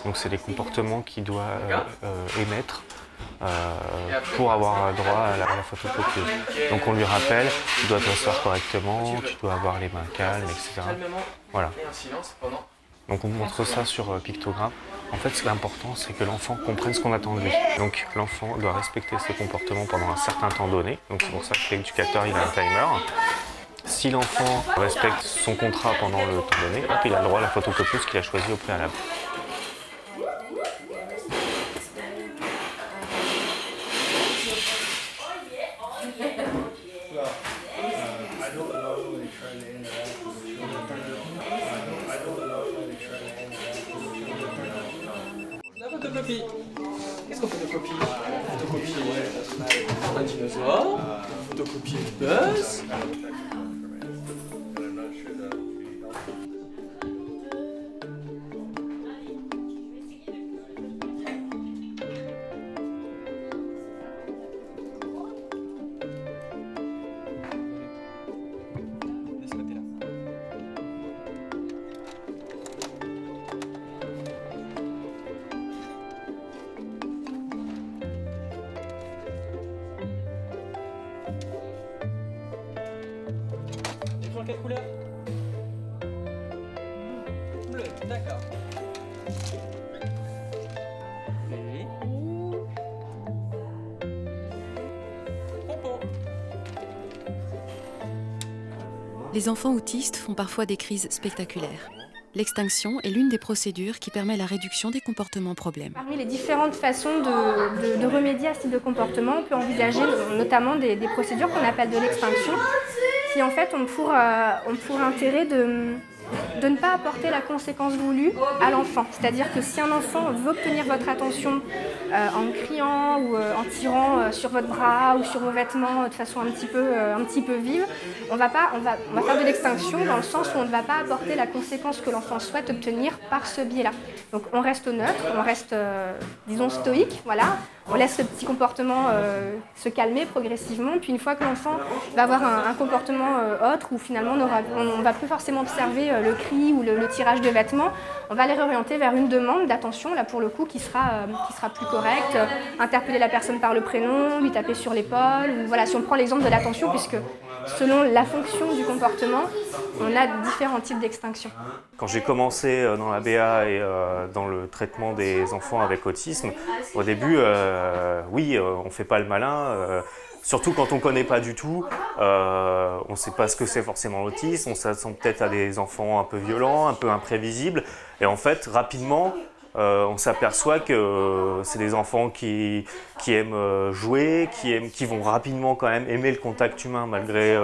S8: donc c'est les comportements qu'il doit émettre pour avoir droit à la photocopieuse. Donc on lui rappelle, tu dois t'asseoir correctement, tu dois avoir les mains calmes, etc. Voilà. Donc on montre ça sur pictogramme. En fait, ce qui est important, c'est que l'enfant comprenne ce qu'on attend de lui. Donc l'enfant doit respecter ses comportements pendant un certain temps donné. Donc c'est pour ça que l'éducateur, il a un timer. Si l'enfant respecte son contrat pendant le temps donné, hop, il a le droit à la photocopieuse qu'il a choisie au préalable.
S9: La photocopie. Qu'est-ce qu'on photocopie? Photocopie un dinosaure, photocopie une buzz. Quelle couleur? Bleu, d'accord. Pompon.
S1: Les enfants autistes font parfois des crises spectaculaires. L'extinction est l'une des procédures qui permet la réduction des comportements problèmes.
S10: Parmi les différentes façons de remédier à ce type de comportement, on peut envisager notamment des procédures qu'on appelle de l'extinction, qui en fait ont pour intérêt de ne pas apporter la conséquence voulue à l'enfant. C'est-à-dire que si un enfant veut obtenir votre attention en criant ou en tirant sur votre bras ou sur vos vêtements de façon un petit peu vive, on va faire de l'extinction dans le sens où on ne va pas apporter la conséquence que l'enfant souhaite obtenir par ce biais-là. Donc on reste neutre, on reste, disons, stoïque, voilà. On laisse le petit comportement se calmer progressivement, puis une fois que l'enfant va avoir un comportement autre, où finalement on ne va plus forcément observer le cri ou le tirage de vêtements, on va les réorienter vers une demande d'attention, là pour le coup, qui sera plus correcte, interpeller la personne par le prénom, lui taper sur l'épaule, ou voilà, si on prend l'exemple de l'attention, puisque selon la fonction du comportement, on a différents types d'extinction.
S8: Quand j'ai commencé dans la BA et dans le traitement des enfants avec autisme, au début, oui, on ne fait pas le malin, surtout quand on ne connaît pas du tout, on ne sait pas ce que c'est forcément l'autisme, on s'attend peut-être à des enfants un peu violents, un peu imprévisibles, et en fait, rapidement, on s'aperçoit que c'est des enfants qui aiment jouer, qui vont rapidement quand même aimer le contact humain malgré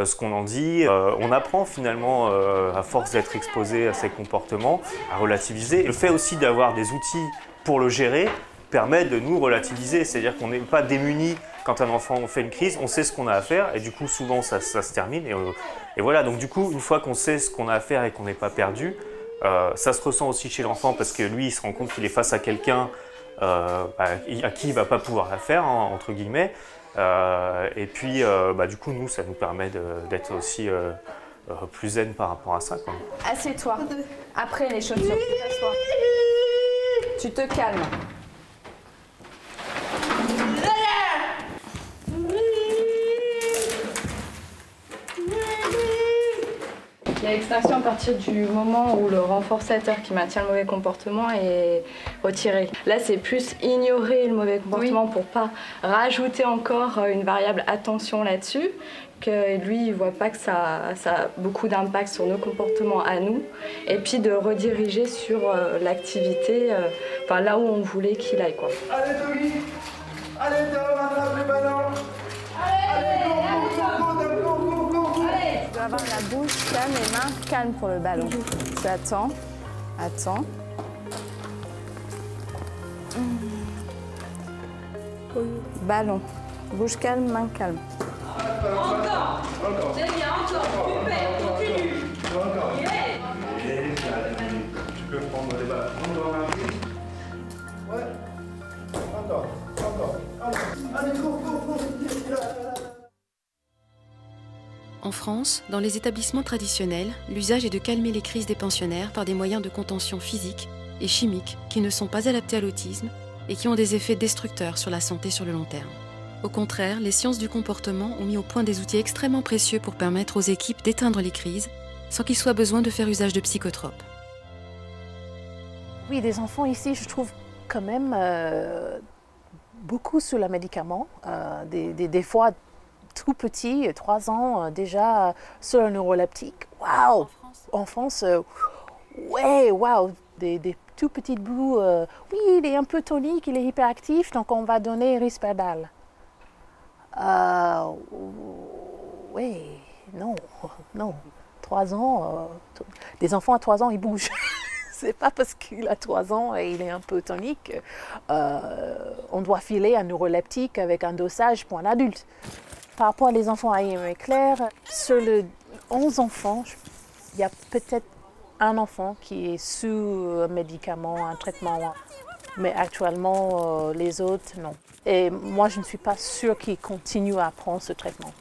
S8: ce qu'on en dit. On apprend finalement, à force d'être exposé à ces comportements, à relativiser. Le fait aussi d'avoir des outils pour le gérer permet de nous relativiser, c'est-à-dire qu'on n'est pas démunis quand un enfant fait une crise, on sait ce qu'on a à faire et du coup souvent ça se termine. Et voilà, donc du coup une fois qu'on sait ce qu'on a à faire et qu'on n'est pas perdu, ça se ressent aussi chez l'enfant parce que lui il se rend compte qu'il est face à quelqu'un à qui il ne va pas pouvoir la faire, hein, entre guillemets. Et puis du coup nous ça nous permet d'être aussi plus zen par rapport à ça, quoi.
S2: Assieds-toi. Après les chaussures, tu t'assois. Tu te calmes. Il y a l'extinction à partir du moment où le renforçateur qui maintient le mauvais comportement est retiré. Là, c'est plus ignorer le mauvais comportement pour pas rajouter encore une variable attention là-dessus, que lui, il voit pas que ça a beaucoup d'impact sur nos comportements à nous, et puis de rediriger sur l'activité, là où on voulait qu'il aille, quoi.
S9: Allez, Tommy! Allez, Tom, attrape le ballon! Allez, go, go, go, go, go, go, go! Allez!
S2: avoir la bouche calme et les mains calmes pour le ballon. Tu attends. Attends. Ballon. Bouche calme, main calme.
S13: Encore. C'est bien, encore. Super, continue. Encore.
S4: Tu peux prendre les ballons.
S13: Ouais. Encore. Allez, go.
S1: En France, dans les établissements traditionnels, l'usage est de calmer les crises des pensionnaires par des moyens de contention physique et chimiques qui ne sont pas adaptés à l'autisme et qui ont des effets destructeurs sur la santé sur le long terme. Au contraire, les sciences du comportement ont mis au point des outils extrêmement précieux pour permettre aux équipes d'éteindre les crises sans qu'il soit besoin de faire usage de psychotropes.
S7: Oui, des enfants ici, je trouve quand même beaucoup sous le médicament, des fois tout petits, 3 ans, déjà sur le neuroleptique. Waouh! En France, ouais, waouh! Des tout petits bouts. Oui, il est un peu tonique, il est hyperactif, donc on va donner Risperdal. Oui, non. 3 ans, des enfants à 3 ans, ils bougent. C'est pas parce qu'il a 3 ans et il est un peu tonique. On doit filer un neuroleptique avec un dosage pour un adulte. Par rapport aux enfants à IME clair, sur les 11 enfants, il y a peut-être un enfant qui est sous médicament, un traitement. Mais actuellement, les autres, non. Et moi, je ne suis pas sûre qu'ils continuent à prendre ce traitement.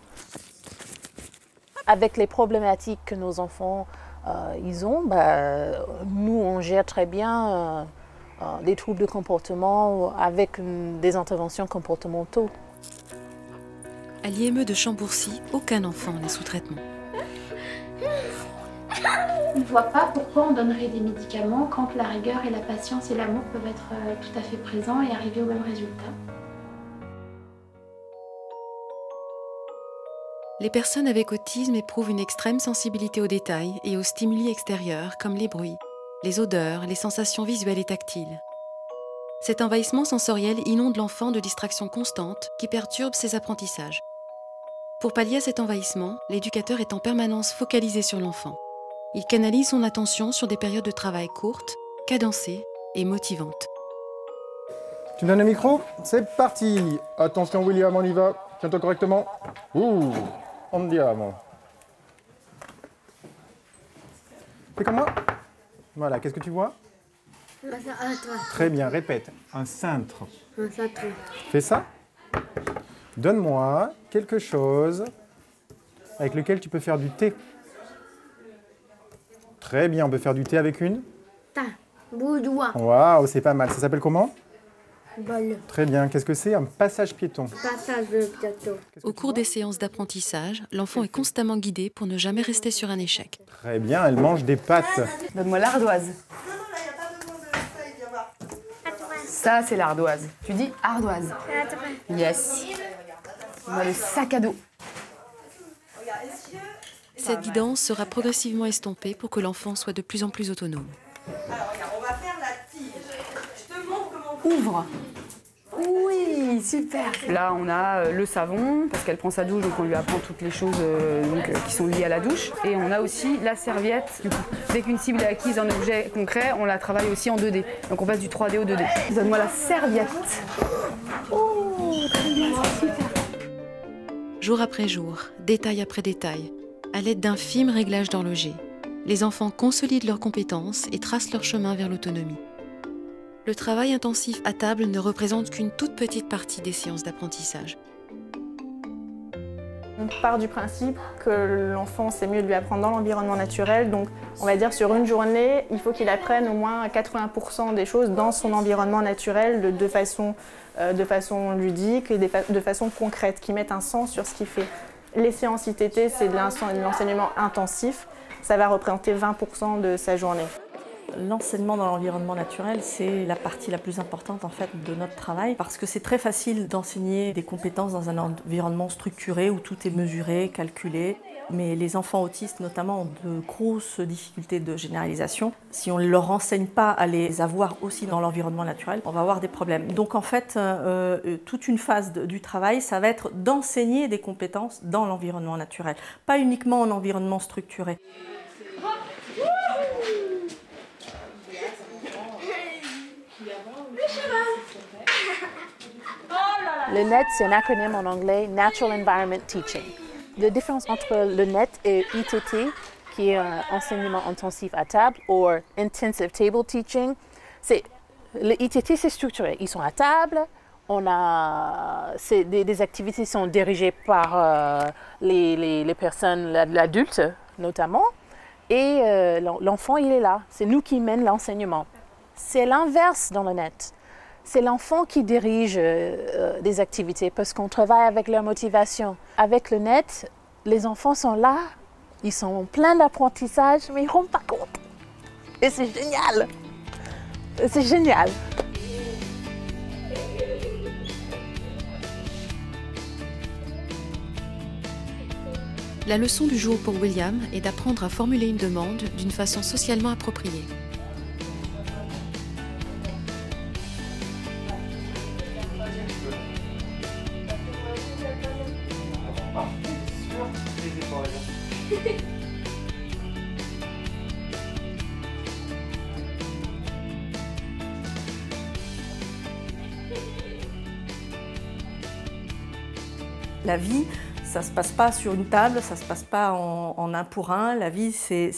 S7: Avec les problématiques que nos enfants ils ont, nous, on gère très bien des troubles de comportement avec des interventions comportementaux.
S1: À l'IME de Chambourcy, aucun enfant n'est sous traitement.
S17: On ne voit pas pourquoi on donnerait des médicaments quand la rigueur et la patience et l'amour peuvent être tout à fait présents et arriver au même résultat.
S1: Les personnes avec autisme éprouvent une extrême sensibilité aux détails et aux stimuli extérieurs comme les bruits, les odeurs, les sensations visuelles et tactiles. Cet envahissement sensoriel inonde l'enfant de distractions constantes qui perturbent ses apprentissages. Pour pallier à cet envahissement, l'éducateur est en permanence focalisé sur l'enfant. Il canalise son attention sur des périodes de travail courtes, cadencées et motivantes.
S4: Tu me donnes le micro? C'est parti. Attention William, on y va. Tiens-toi correctement. Ouh, andiamo. Fais comme moi. Voilà, qu'est-ce que tu vois? Très bien, répète. Un cintre.
S16: Un cintre.
S4: Fais ça. Donne-moi quelque chose avec lequel tu peux faire du thé. Très bien, on peut faire du thé avec une?
S16: Boudoir.
S4: Waouh, c'est pas mal. Ça s'appelle comment?
S16: Bol.
S4: Très bien. Qu'est-ce que c'est? Un passage piéton.
S16: Passage piéton.
S1: Au cours des séances d'apprentissage, l'enfant est constamment guidé pour ne jamais rester sur un échec.
S4: Très bien, elle mange des pâtes.
S6: Donne-moi l'ardoise. Ça, c'est l'ardoise. Tu dis ardoise. Yes. On a le sac à dos.
S1: Cette guidance sera progressivement estompée pour que l'enfant soit de plus en plus autonome.
S6: Alors, regarde, on va faire la tige. Je te montre comment... Ouvre. Oui, super. Là, on a le savon, parce qu'elle prend sa douche, donc on lui apprend toutes les choses qui sont liées à la douche. Et on a aussi la serviette. Du coup, dès qu'une cible est acquise en objet concret, on la travaille aussi en 2D. Donc on passe du 3D au 2D. Donne-moi la serviette.
S1: Oh, très bien, c'est super. Jour après jour, détail après détail, à l'aide d'infimes réglages d'horloger, les enfants consolident leurs compétences et tracent leur chemin vers l'autonomie. Le travail intensif à table ne représente qu'une toute petite partie des séances d'apprentissage.
S12: On part du principe que l'enfant, c'est mieux de lui apprendre dans l'environnement naturel. Donc, on va dire sur une journée, il faut qu'il apprenne au moins 80% des choses dans son environnement naturel de façon ludique et de façon concrète, qui mettent un sens sur ce qu'il fait. Les séances ITT, c'est de l'enseignement intensif. Ça va représenter 20% de sa journée.
S5: L'enseignement dans l'environnement naturel, c'est la partie la plus importante en fait de notre travail parce que c'est très facile d'enseigner des compétences dans un environnement structuré où tout est mesuré, calculé. Mais les enfants autistes notamment ont de grosses difficultés de généralisation. Si on ne leur enseigne pas à les avoir aussi dans l'environnement naturel, on va avoir des problèmes. Donc en fait, toute une phase du travail, ça va être d'enseigner des compétences dans l'environnement naturel, pas uniquement en environnement structuré.
S21: Le NET, c'est un acronyme en anglais, Natural Environment Teaching. La différence entre le NET et ITT, qui est un enseignement intensif à table, ou Intensive Table Teaching, le ITT, c'est structuré. Ils sont à table, des activités sont dirigées par les personnes, l'adulte notamment, et l'enfant, il est là. C'est nous qui mènent l'enseignement. C'est l'inverse dans le NET. C'est l'enfant qui dirige des activités parce qu'on travaille avec leur motivation. Avec le NET, les enfants sont là, ils sont pleins d'apprentissage, mais ils ne rendent pas compte. Et c'est génial! C'est génial!
S1: La leçon du jour pour William est d'apprendre à formuler une demande d'une façon socialement appropriée.
S5: La vie, ça ne se passe pas sur une table, ça ne se passe pas en un pour un. La vie, c'est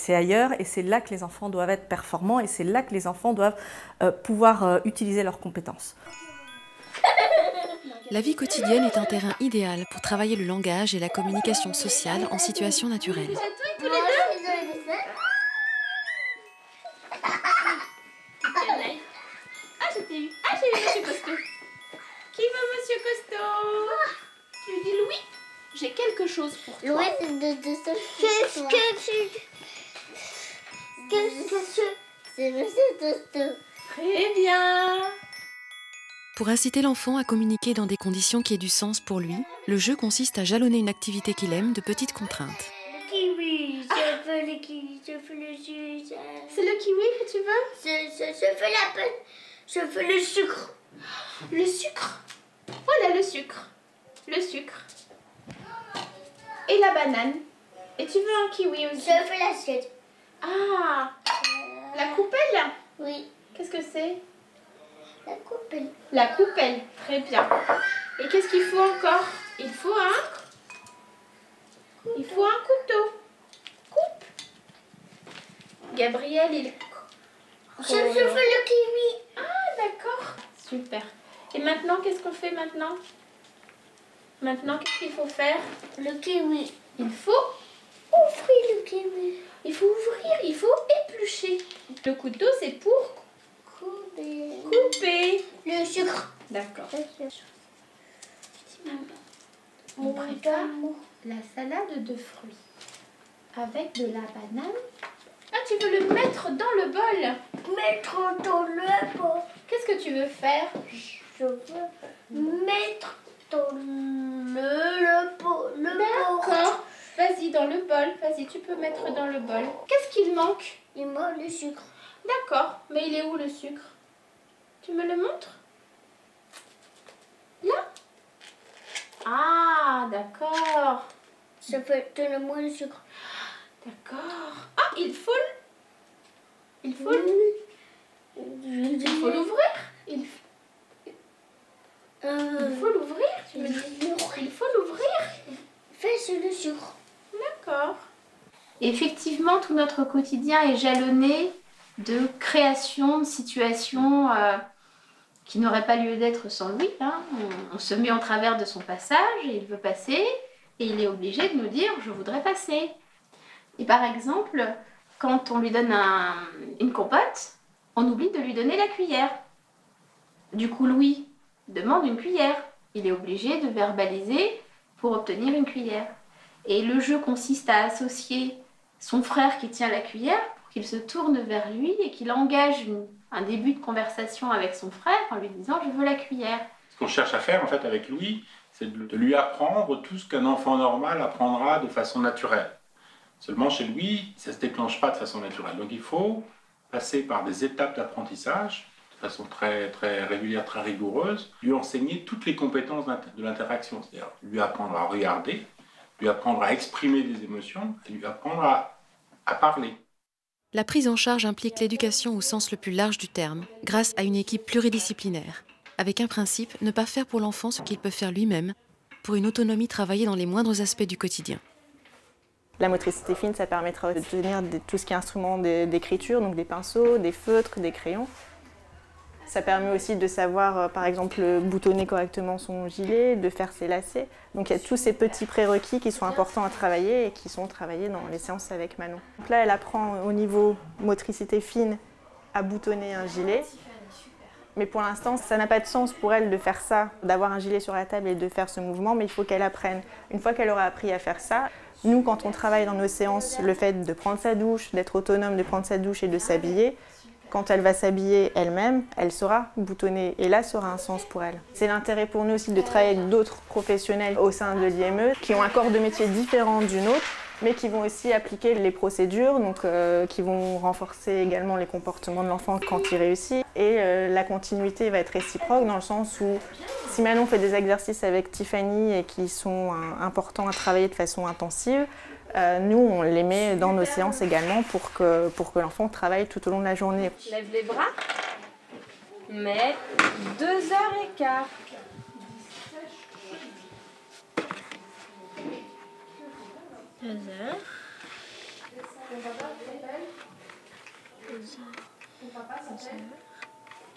S5: ailleurs et c'est là que les enfants doivent être performants et c'est là que les enfants doivent pouvoir utiliser leurs compétences.
S1: La vie quotidienne est un terrain idéal pour travailler le langage et la communication sociale en situation naturelle.
S3: Ah, j'ai eu Monsieur Costaud. Qui veut Monsieur Costaud? Tu lui dis Louis, j'ai quelque chose pour toi.
S16: Louis, c'est Monsieur Costaud.
S3: Très bien.
S1: Pour inciter l'enfant à communiquer dans des conditions qui aient du sens pour lui, le jeu consiste à jalonner une activité qu'il aime de petites contraintes.
S16: Le kiwi, je veux le kiwi, je veux le jus.
S3: C'est le kiwi que tu veux?
S16: Je veux la pâte, je veux le sucre.
S3: Le sucre? Voilà le sucre. Le sucre. Et la banane. Et tu veux un kiwi aussi?
S16: Je veux l'assiette.
S3: Ah, la coupelle?
S16: Oui.
S3: Qu'est-ce que c'est?
S16: La coupelle.
S3: La coupelle, très bien. Et qu'est-ce qu'il faut encore? Il faut un couteau. Coupe. Gabriel, il...
S16: Je veux le kiwi.
S3: Ah, d'accord. Super. Et maintenant, qu'est-ce qu'on fait maintenant? Maintenant, qu'est-ce qu'il faut faire?
S16: Le kiwi.
S3: Il faut
S16: ouvrir le kiwi.
S3: Il faut ouvrir, il faut éplucher. Le couteau, c'est pour couper
S16: le sucre.
S3: D'accord. On prépare la salade de fruits avec de la banane. Ah, tu veux le mettre dans le bol?
S16: Mettre dans le bol.
S3: Qu'est-ce que tu veux faire?
S16: Je veux mettre dans le bol.
S3: D'accord. Vas-y, dans le bol. Vas-y, tu peux mettre dans le bol. Qu'est-ce qu'il manque?
S16: Il manque le sucre.
S3: D'accord. Mais il est où le sucre? Tu me le montres? Là? Ah, d'accord.
S16: Ça fait donne-moi le sucre.
S3: D'accord. Ah, il faut l'ouvrir. Il faut l'ouvrir, tu me dis. Il faut l'ouvrir.
S16: Fais sur le sucre.
S3: D'accord. Effectivement, tout notre quotidien est jalonné de création, de situations qui n'auraient pas lieu d'être sans Louis. Hein. On se met en travers de son passage et il veut passer et il est obligé de nous dire « je voudrais passer ». Et par exemple, quand on lui donne une compote, on oublie de lui donner la cuillère. Du coup, Louis demande une cuillère. Il est obligé de verbaliser pour obtenir une cuillère. Et le jeu consiste à associer son frère qui tient la cuillère pour
S17: qu'il se tourne vers lui et qu'il engage un début de conversation avec son frère en lui disant « je veux la cuillère ».
S18: Ce qu'on cherche à faire en fait avec Louis, c'est de lui apprendre tout ce qu'un enfant normal apprendra de façon naturelle. Seulement chez Louis, ça ne se déclenche pas de façon naturelle. Donc il faut passer par des étapes d'apprentissage de façon très, très régulière, très rigoureuse, lui enseigner toutes les compétences de l'interaction, c'est-à-dire lui apprendre à regarder, lui apprendre à exprimer des émotions et lui apprendre à parler.
S1: La prise en charge implique l'éducation au sens le plus large du terme, grâce à une équipe pluridisciplinaire, avec un principe, ne pas faire pour l'enfant ce qu'il peut faire lui-même, pour une autonomie travaillée dans les moindres aspects du quotidien.
S12: La motricité fine, ça permettra de tenir tout ce qui est instrument d'écriture, donc des pinceaux, des feutres, des crayons. Ça permet aussi de savoir, par exemple, boutonner correctement son gilet, de faire ses lacets. Donc il y a tous ces petits prérequis qui sont importants à travailler et qui sont travaillés dans les séances avec Manon. Donc là, elle apprend au niveau motricité fine à boutonner un gilet. Mais pour l'instant, ça n'a pas de sens pour elle de faire ça, d'avoir un gilet sur la table et de faire ce mouvement, mais il faut qu'elle apprenne. Une fois qu'elle aura appris à faire ça, nous, quand on travaille dans nos séances, le fait de prendre sa douche, d'être autonome, de prendre sa douche et de s'habiller, quand elle va s'habiller elle-même, elle saura boutonner et là, ça aura un sens pour elle. C'est l'intérêt pour nous aussi de travailler avec d'autres professionnels au sein de l'IME qui ont un corps de métier différent du nôtre, mais qui vont aussi appliquer les procédures, donc qui vont renforcer également les comportements de l'enfant quand il réussit. Et la continuité va être réciproque dans le sens où si Manon fait des exercices avec Tiffany et qui sont importants à travailler de façon intensive, nous, on les met dans nos séances également pour que l'enfant travaille tout au long de la journée.
S3: Lève les bras, mais 2h15.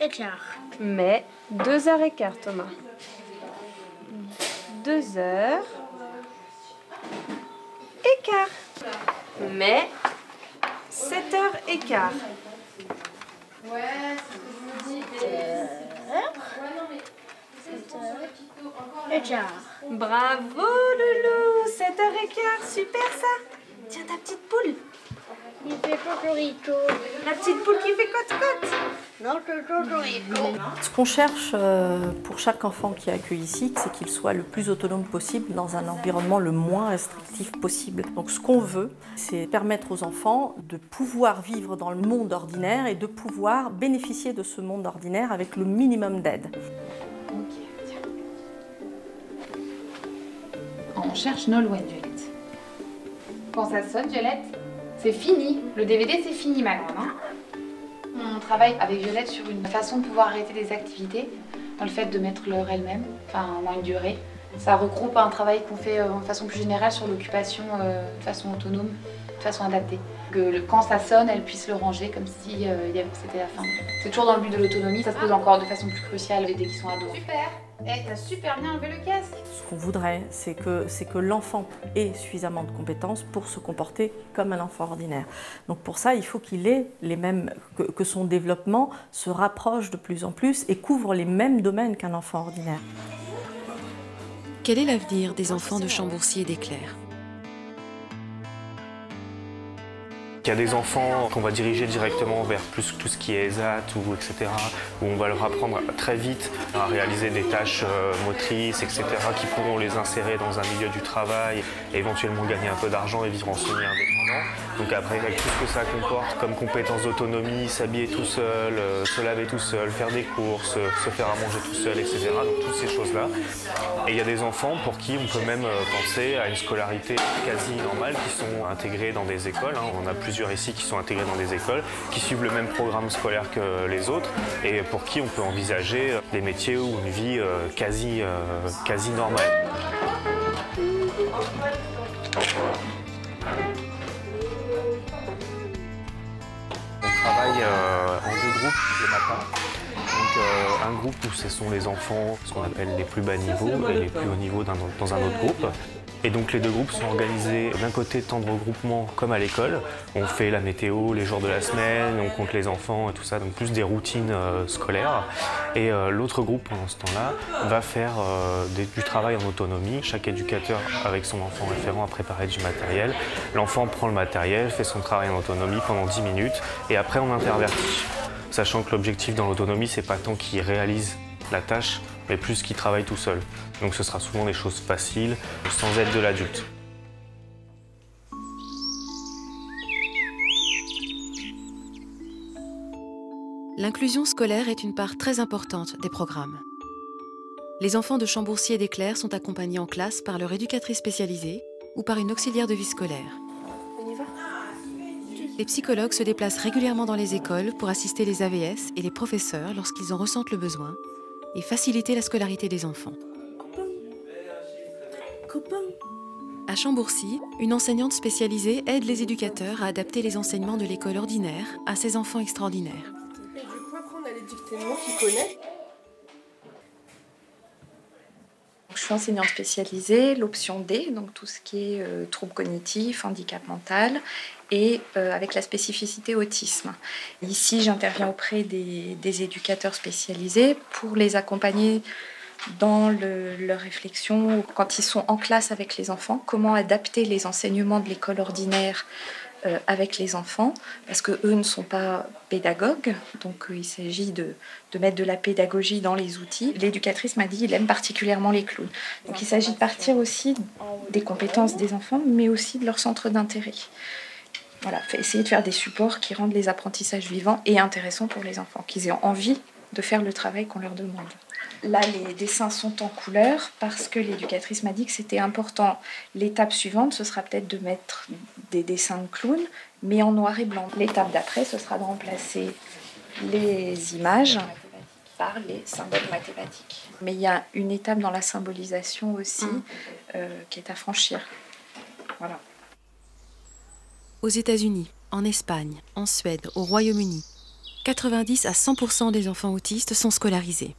S16: Écart.
S3: Mais 2h15, Thomas. 2h. Écart. Mais 7h15.
S16: Ouais, c'est ce que je me dis. Écart.
S3: Bravo, Loulou. 7h15, super ça. Tiens ta petite poule.
S16: Il fait cocorico.
S3: La petite poule qui fait cote-cote.
S16: Non, c'est cocorico.
S5: Ce qu'on cherche pour chaque enfant qui est accueilli ici, c'est qu'il soit le plus autonome possible dans un environnement le moins restrictif possible. Donc ce qu'on veut, c'est permettre aux enfants de pouvoir vivre dans le monde ordinaire et de pouvoir bénéficier de ce monde ordinaire avec le minimum d'aide.
S11: On cherche Nolwenn, Violette. Quand ça sonne, Violette, c'est fini. Le DVD, c'est fini, ma grande. Hein. On travaille avec Violette sur une façon de pouvoir arrêter des activités, dans le fait de mettre l'heure elle-même, enfin en une durée. Ça regroupe un travail qu'on fait de façon plus générale sur l'occupation de façon autonome, de façon adaptée. Que quand ça sonne, elle puisse le ranger comme si c'était la fin. C'est toujours dans le but de l'autonomie, ça se pose encore de façon plus cruciale dès qu'ils sont ados. Super. Eh, t'as super bien enlevé le casque.
S5: Ce qu'on voudrait, c'est que l'enfant ait suffisamment de compétences pour se comporter comme un enfant ordinaire. Donc pour ça, il faut qu'il ait les mêmes, que son développement se rapproche de plus en plus et couvre les mêmes domaines qu'un enfant ordinaire.
S1: Quel est l'avenir des enfants de Chambourcy et d'Éclair ?
S8: Il y a des enfants qu'on va diriger directement vers plus tout ce qui est ESAT ou etc. où on va leur apprendre très vite à réaliser des tâches motrices, etc. qui pourront les insérer dans un milieu du travail et éventuellement gagner un peu d'argent et vivre en semi-indépendant. Donc après, avec tout ce que ça comporte comme compétences d'autonomie, s'habiller tout seul, se laver tout seul, faire des courses, se faire à manger tout seul, etc. Donc toutes ces choses-là. Et il y a des enfants pour qui on peut même penser à une scolarité quasi normale qui sont intégrés dans des écoles. On a plusieurs ici qui sont intégrés dans des écoles, qui suivent le même programme scolaire que les autres et pour qui on peut envisager des métiers ou une vie quasi normale. On travaille en deux groupes le matin. Donc, un groupe où ce sont les enfants, ce qu'on appelle les plus bas niveaux, et les plus hauts niveaux dans un autre groupe. Et donc les deux groupes sont organisés d'un côté temps de regroupement comme à l'école. On fait la météo, les jours de la semaine, on compte les enfants et tout ça, donc plus des routines scolaires. Et l'autre groupe pendant ce temps-là va faire du travail en autonomie. Chaque éducateur avec son enfant référent a préparé du matériel. L'enfant prend le matériel, fait son travail en autonomie pendant 10 minutes et après on intervertit. Sachant que l'objectif dans l'autonomie, c'est pas tant qu'il réalise la tâche, mais plus qu'il travaille tout seul. Donc ce sera souvent des choses faciles, sans aide de l'adulte.
S1: L'inclusion scolaire est une part très importante des programmes. Les enfants de Chambourcy et d'Éclair sont accompagnés en classe par leur éducatrice spécialisée ou par une auxiliaire de vie scolaire.
S2: On y va ?
S1: Les psychologues se déplacent régulièrement dans les écoles pour assister les AVS et les professeurs lorsqu'ils en ressentent le besoin et faciliter la scolarité des enfants. À Chambourcy, une enseignante spécialisée aide les éducateurs à adapter les enseignements de l'école ordinaire à ces enfants extraordinaires.
S2: Et du coup, après, on a les dictées de mots qu'il connaît.
S14: Je suis enseignante spécialisée, l'option D, donc tout ce qui est troubles cognitifs, handicap mental, et avec la spécificité autisme. Ici, j'interviens auprès des éducateurs spécialisés pour les accompagner dans leur réflexion, quand ils sont en classe avec les enfants, comment adapter les enseignements de l'école ordinaire avec les enfants, parce qu'eux ne sont pas pédagogues, donc il s'agit de mettre de la pédagogie dans les outils. L'éducatrice m'a dit qu'il aime particulièrement les clowns. Donc il s'agit de partir aussi des compétences des enfants, mais aussi de leur centre d'intérêt. Voilà, essayer de faire des supports qui rendent les apprentissages vivants et intéressants pour les enfants, qu'ils aient envie de faire le travail qu'on leur demande. Là, les dessins sont en couleur parce que l'éducatrice m'a dit que c'était important. L'étape suivante, ce sera peut-être de mettre des dessins de clowns, mais en noir et blanc. L'étape d'après, ce sera de remplacer les images par les symboles mathématiques. Mais il y a une étape dans la symbolisation aussi qui est à franchir. Voilà.
S1: Aux États-Unis, en Espagne, en Suède, au Royaume-Uni, 90 à 100% des enfants autistes sont scolarisés.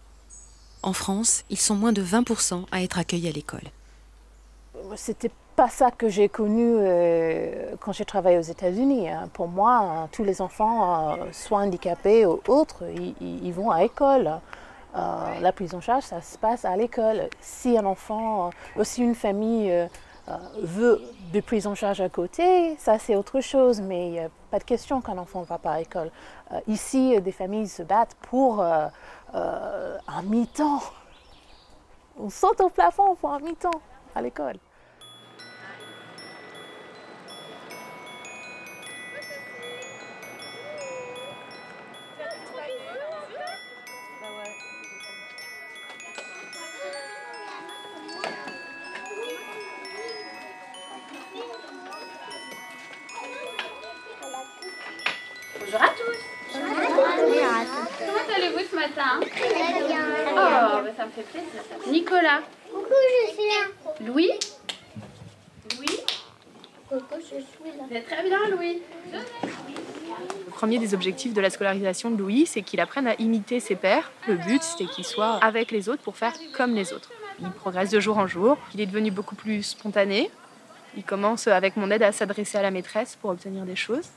S1: En France, ils sont moins de 20% à être accueillis à l'école.
S21: C'était pas ça que j'ai connu quand j'ai travaillé aux États-Unis. Pour moi, tous les enfants, soit handicapés ou autres, ils vont à l'école. La prise en charge, ça se passe à l'école. Si un enfant, si une famille veut de prise en charge à côté, ça c'est autre chose, mais il n'y a pas de question qu'un enfant ne va pas à l'école. Ici, des familles se battent pour un mi-temps. On saute au plafond pour un mi-temps à l'école.
S3: Bonjour à tous. Comment allez-vous ce matin? Très bien. Oh, ça me fait plaisir. Nicolas.
S16: Coucou, je suis là.
S3: Louis. Louis.
S16: Coucou, je suis là.
S3: Vous êtes très bien, Louis.
S10: Le premier des objectifs de la scolarisation de Louis, c'est qu'il apprenne à imiter ses pairs. Le but, c'est qu'il soit avec les autres pour faire comme les autres. Il progresse de jour en jour. Il est devenu beaucoup plus spontané. Il commence, avec mon aide, à s'adresser à la maîtresse pour obtenir des choses.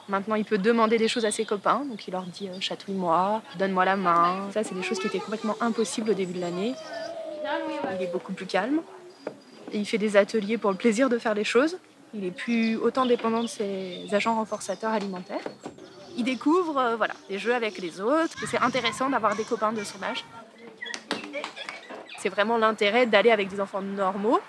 S10: Maintenant, il peut demander des choses à ses copains, donc il leur dit « chatouille-moi »,« donne-moi la main ». Ça, c'est des choses qui étaient complètement impossibles au début de l'année. Il est beaucoup plus calme. Et il fait des ateliers pour le plaisir de faire les choses. Il n'est plus autant dépendant de ses agents renforçateurs alimentaires. Il découvre des jeux avec les autres. C'est intéressant d'avoir des copains de son âge. C'est vraiment l'intérêt d'aller avec des enfants normaux.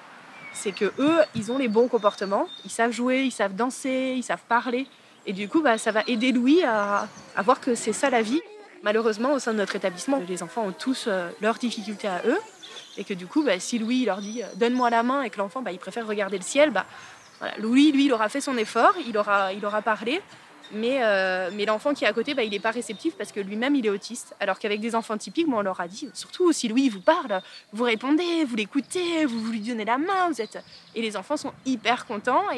S10: C'est qu'eux, ils ont les bons comportements. Ils savent jouer, ils savent danser, ils savent parler. Et du coup, ça va aider Louis à voir que c'est ça la vie. Malheureusement, au sein de notre établissement, les enfants ont tous leurs difficultés à eux. Et que du coup, si Louis leur dit « donne-moi la main » et que l'enfant il préfère regarder le ciel, voilà, Louis, lui, il aura fait son effort, il aura parlé. Mais l'enfant qui est à côté, il n'est pas réceptif parce que lui-même, il est autiste. Alors qu'avec des enfants typiques, on leur a dit, surtout si Louis vous parle, vous répondez, vous l'écoutez, vous lui donnez la main. Et les enfants sont hyper contents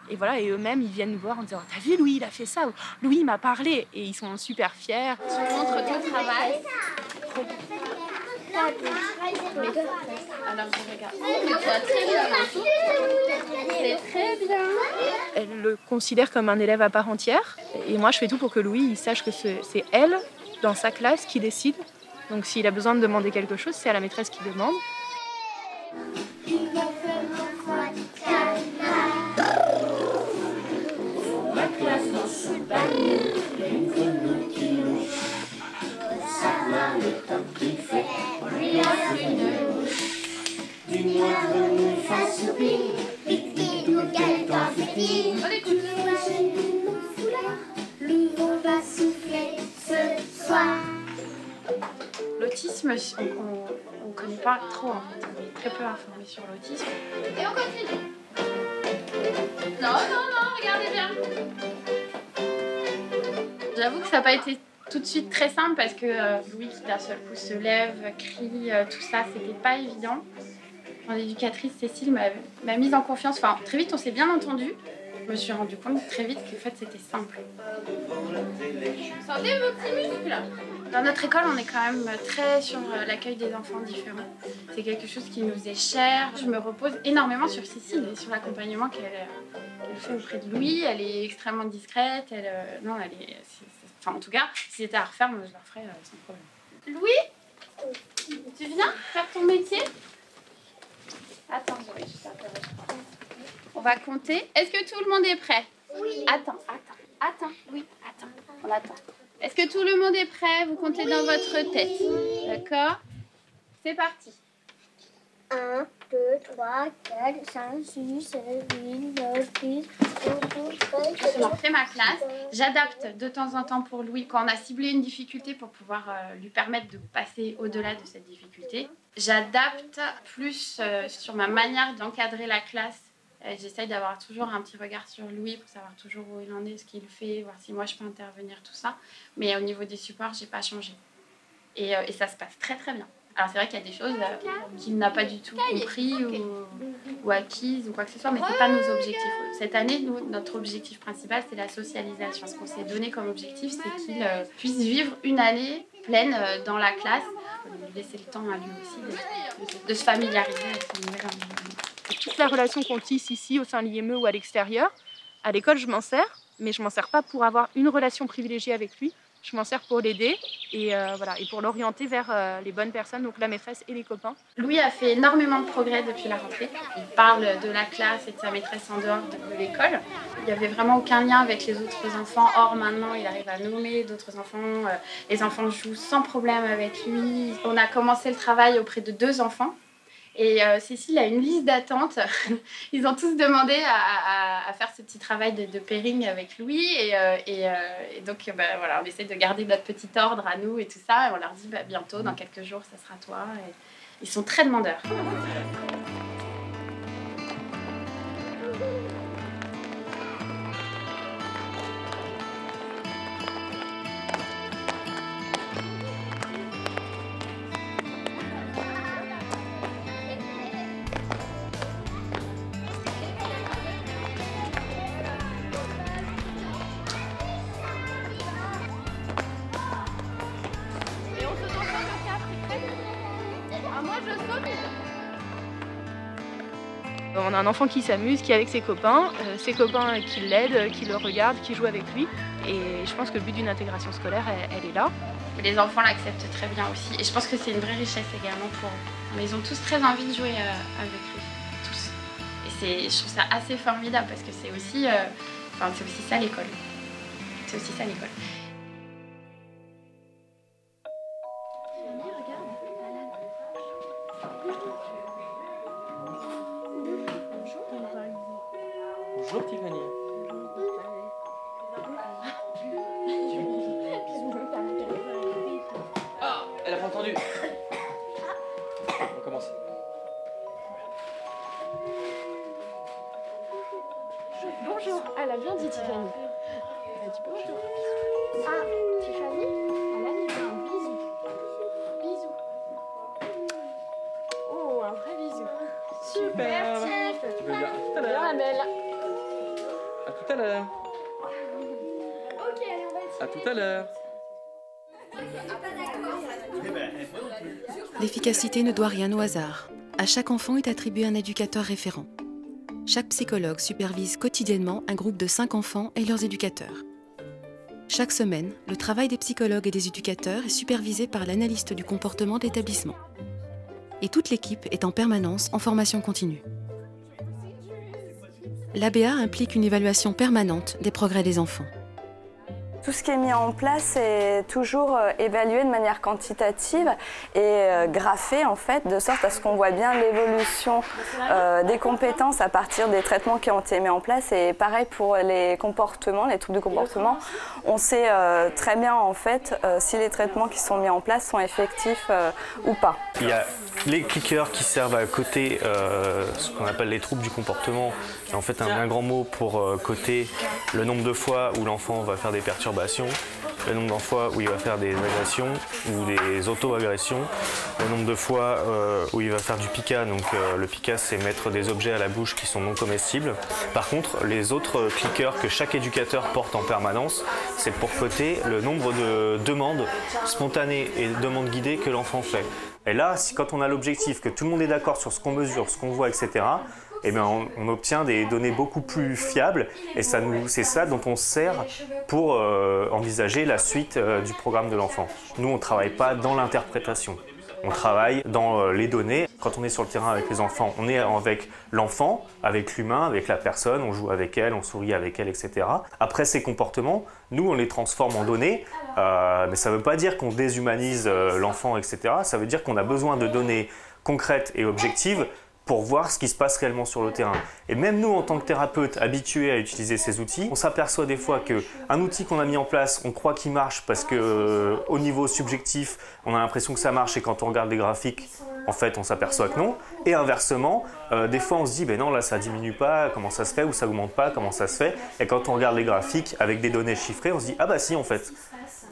S10: et voilà, et eux-mêmes, ils viennent nous voir en disant « T'as vu, Louis, il a fait ça » ou « Louis, il m'a parlé » et ils sont super fiers.
S3: Tu montres ton travail. Alors je regarde. Très bien. C'est très bien.
S10: Elle le considère comme un élève à part entière. Et moi, je fais tout pour que Louis il sache que c'est elle, dans sa classe, qui décide. Donc s'il a besoin de demander quelque chose, c'est à la maîtresse qui demande.
S13: La classe dans ce panier, les grenouilles qui louchent. Pour savoir le temps qu'il fait, on lui offre une bouche. Dis-moi grenouille face au pied, pique-pique-nous quel temps fait-il? On écoute. Mon foulard, le vent va souffler ce soir.
S3: L'autisme, on ne connaît pas trop, en fait. On est très peu informé sur l'autisme. Et on continue. Non, regardez bien. J'avoue que ça n'a pas été tout de suite très simple parce que Louis qui d'un seul coup se lève, crie, tout ça, c'était pas évident. Mon éducatrice Cécile m'a mise en confiance. Enfin, très vite, on s'est bien entendu. Je me suis rendu compte très vite qu'en fait, c'était simple. Sentez vos petits muscles. Dans notre école, on est quand même très sur l'accueil des enfants différents. C'est quelque chose qui nous est cher. Je me repose énormément sur Cécile et sur l'accompagnement qu'elle fait auprès de Louis. Elle est extrêmement discrète. Enfin, en tout cas, si c'était à refaire, moi, je la referais sans problème. Louis, tu viens faire ton métier? Attends, Zoé, je t'interromps. On va compter. Est-ce que tout le monde est prêt? Oui. Attends. Oui, attends. On attend. Est-ce que tout le monde est prêt? Vous comptez dans votre tête. D'accord? C'est parti.
S16: 1, 2, 3, 4, 5, 6, 7, 8, 9, 10, 11, 12, 13.
S3: Je refais ma classe. J'adapte de temps en temps pour Louis quand on a ciblé une difficulté pour pouvoir lui permettre de passer au-delà de cette difficulté. J'adapte plus sur ma manière d'encadrer la classe. J'essaye d'avoir toujours un petit regard sur Louis pour savoir toujours où il en est, ce qu'il fait, voir si moi je peux intervenir, tout ça. Mais au niveau des supports, j'ai pas changé. Et ça se passe très très bien. Alors c'est vrai qu'il y a des choses qu'il n'a pas du tout compris ou acquises ou quoi que ce soit, mais c'est pas nos objectifs. Cette année, notre objectif principal, c'est la socialisation. Ce qu'on s'est donné comme objectif, c'est qu'il puisse vivre une année pleine dans la classe. Il faut lui laisser le temps à lui aussi de se familiariser avec son nouvel environnement.
S10: Toute la relation qu'on tisse ici au sein de l'IME ou à l'extérieur, à l'école, je m'en sers, mais je m'en sers pas pour avoir une relation privilégiée avec lui. Je m'en sers pour l'aider et pour l'orienter vers les bonnes personnes, donc la maîtresse et les copains.
S3: Louis a fait énormément de progrès depuis la rentrée. Il parle de la classe et de sa maîtresse en dehors de l'école. Il n'y avait vraiment aucun lien avec les autres enfants. Or, maintenant, il arrive à nommer d'autres enfants. Les enfants jouent sans problème avec lui. On a commencé le travail auprès de 2 enfants. Et Cécile a une liste d'attente. Ils ont tous demandé à faire ce petit travail de pairing avec Louis. Et donc, voilà, on essaie de garder notre petit ordre à nous et tout ça. Et on leur dit bientôt, dans quelques jours, ça sera toi. Et ils sont très demandeurs.
S10: On a un enfant qui s'amuse, qui est avec ses copains qui l'aident, qui le regardent, qui jouent avec lui. Et je pense que le but d'une intégration scolaire, elle est là.
S3: Les enfants l'acceptent très bien aussi. Et je pense que c'est une vraie richesse également pour eux. Mais ils ont tous très envie de jouer avec lui. Tous. Et je trouve ça assez formidable parce que c'est aussi ça l'école. C'est aussi ça l'école.
S9: Bonjour Tiffany. Ah, elle a pas entendu. On commence.
S10: Bonjour, elle a bien dit Tiffany. Elle a dit bonjour.
S16: Ah, Tiffany,
S10: elle a dit un bisou. Bisou. Oh, un vrai bisou.
S9: Super.
S10: Merci.
S9: Tu veux dire à tout à l'heure.
S10: Bien, Amel.
S9: À tout à l'heure.
S16: ok, allez, on va essayer.
S9: À tout à l'heure.
S1: L'efficacité ne doit rien au hasard. À chaque enfant est attribué un éducateur référent. Chaque psychologue supervise quotidiennement un groupe de 5 enfants et leurs éducateurs. Chaque semaine, le travail des psychologues et des éducateurs est supervisé par l'analyste du comportement de l'établissement. Et toute l'équipe est en permanence en formation continue. L'ABA implique une évaluation permanente des progrès des enfants.
S15: Tout ce qui est mis en place est toujours évalué de manière quantitative et graphé en fait, de sorte à ce qu'on voit bien l'évolution des compétences à partir des traitements qui ont été mis en place. Et pareil pour les comportements, les troubles du comportement, on sait très bien en fait si les traitements qui sont mis en place sont effectifs ou pas.
S8: Il y a les clickers qui servent à coter ce qu'on appelle les troubles du comportement. C'est en fait un bien grand mot pour coter le nombre de fois où l'enfant va faire des perturbations, le nombre de fois où il va faire des agressions ou des auto-agressions, le nombre de fois où il va faire du pica. Donc le pica, c'est mettre des objets à la bouche qui sont non comestibles. Par contre, les autres clickers que chaque éducateur porte en permanence, c'est pour coter le nombre de demandes spontanées et de demandes guidées que l'enfant fait. Et là, quand on a l'objectif que tout le monde est d'accord sur ce qu'on mesure, ce qu'on voit, etc., eh bien, on obtient des données beaucoup plus fiables et c'est ça dont on se sert pour envisager la suite du programme de l'enfant. Nous, on ne travaille pas dans l'interprétation, on travaille dans les données. Quand on est sur le terrain avec les enfants, on est avec l'enfant, avec l'humain, avec la personne, on joue avec elle, on sourit avec elle, etc. Après, ces comportements, nous, on les transforme en données, mais ça ne veut pas dire qu'on déshumanise l'enfant, etc. Ça veut dire qu'on a besoin de données concrètes et objectives pour voir ce qui se passe réellement sur le terrain. Et même nous, en tant que thérapeutes habitués à utiliser ces outils, on s'aperçoit des fois qu'un outil qu'on a mis en place, on croit qu'il marche parce qu'au niveau subjectif, on a l'impression que ça marche et quand on regarde les graphiques, en fait, on s'aperçoit que non. Et inversement, des fois, on se dit, ben non, là, ça diminue pas, comment ça se fait, ou ça augmente pas, comment ça se fait. Et quand on regarde les graphiques avec des données chiffrées, on se dit, ah bah si, en fait.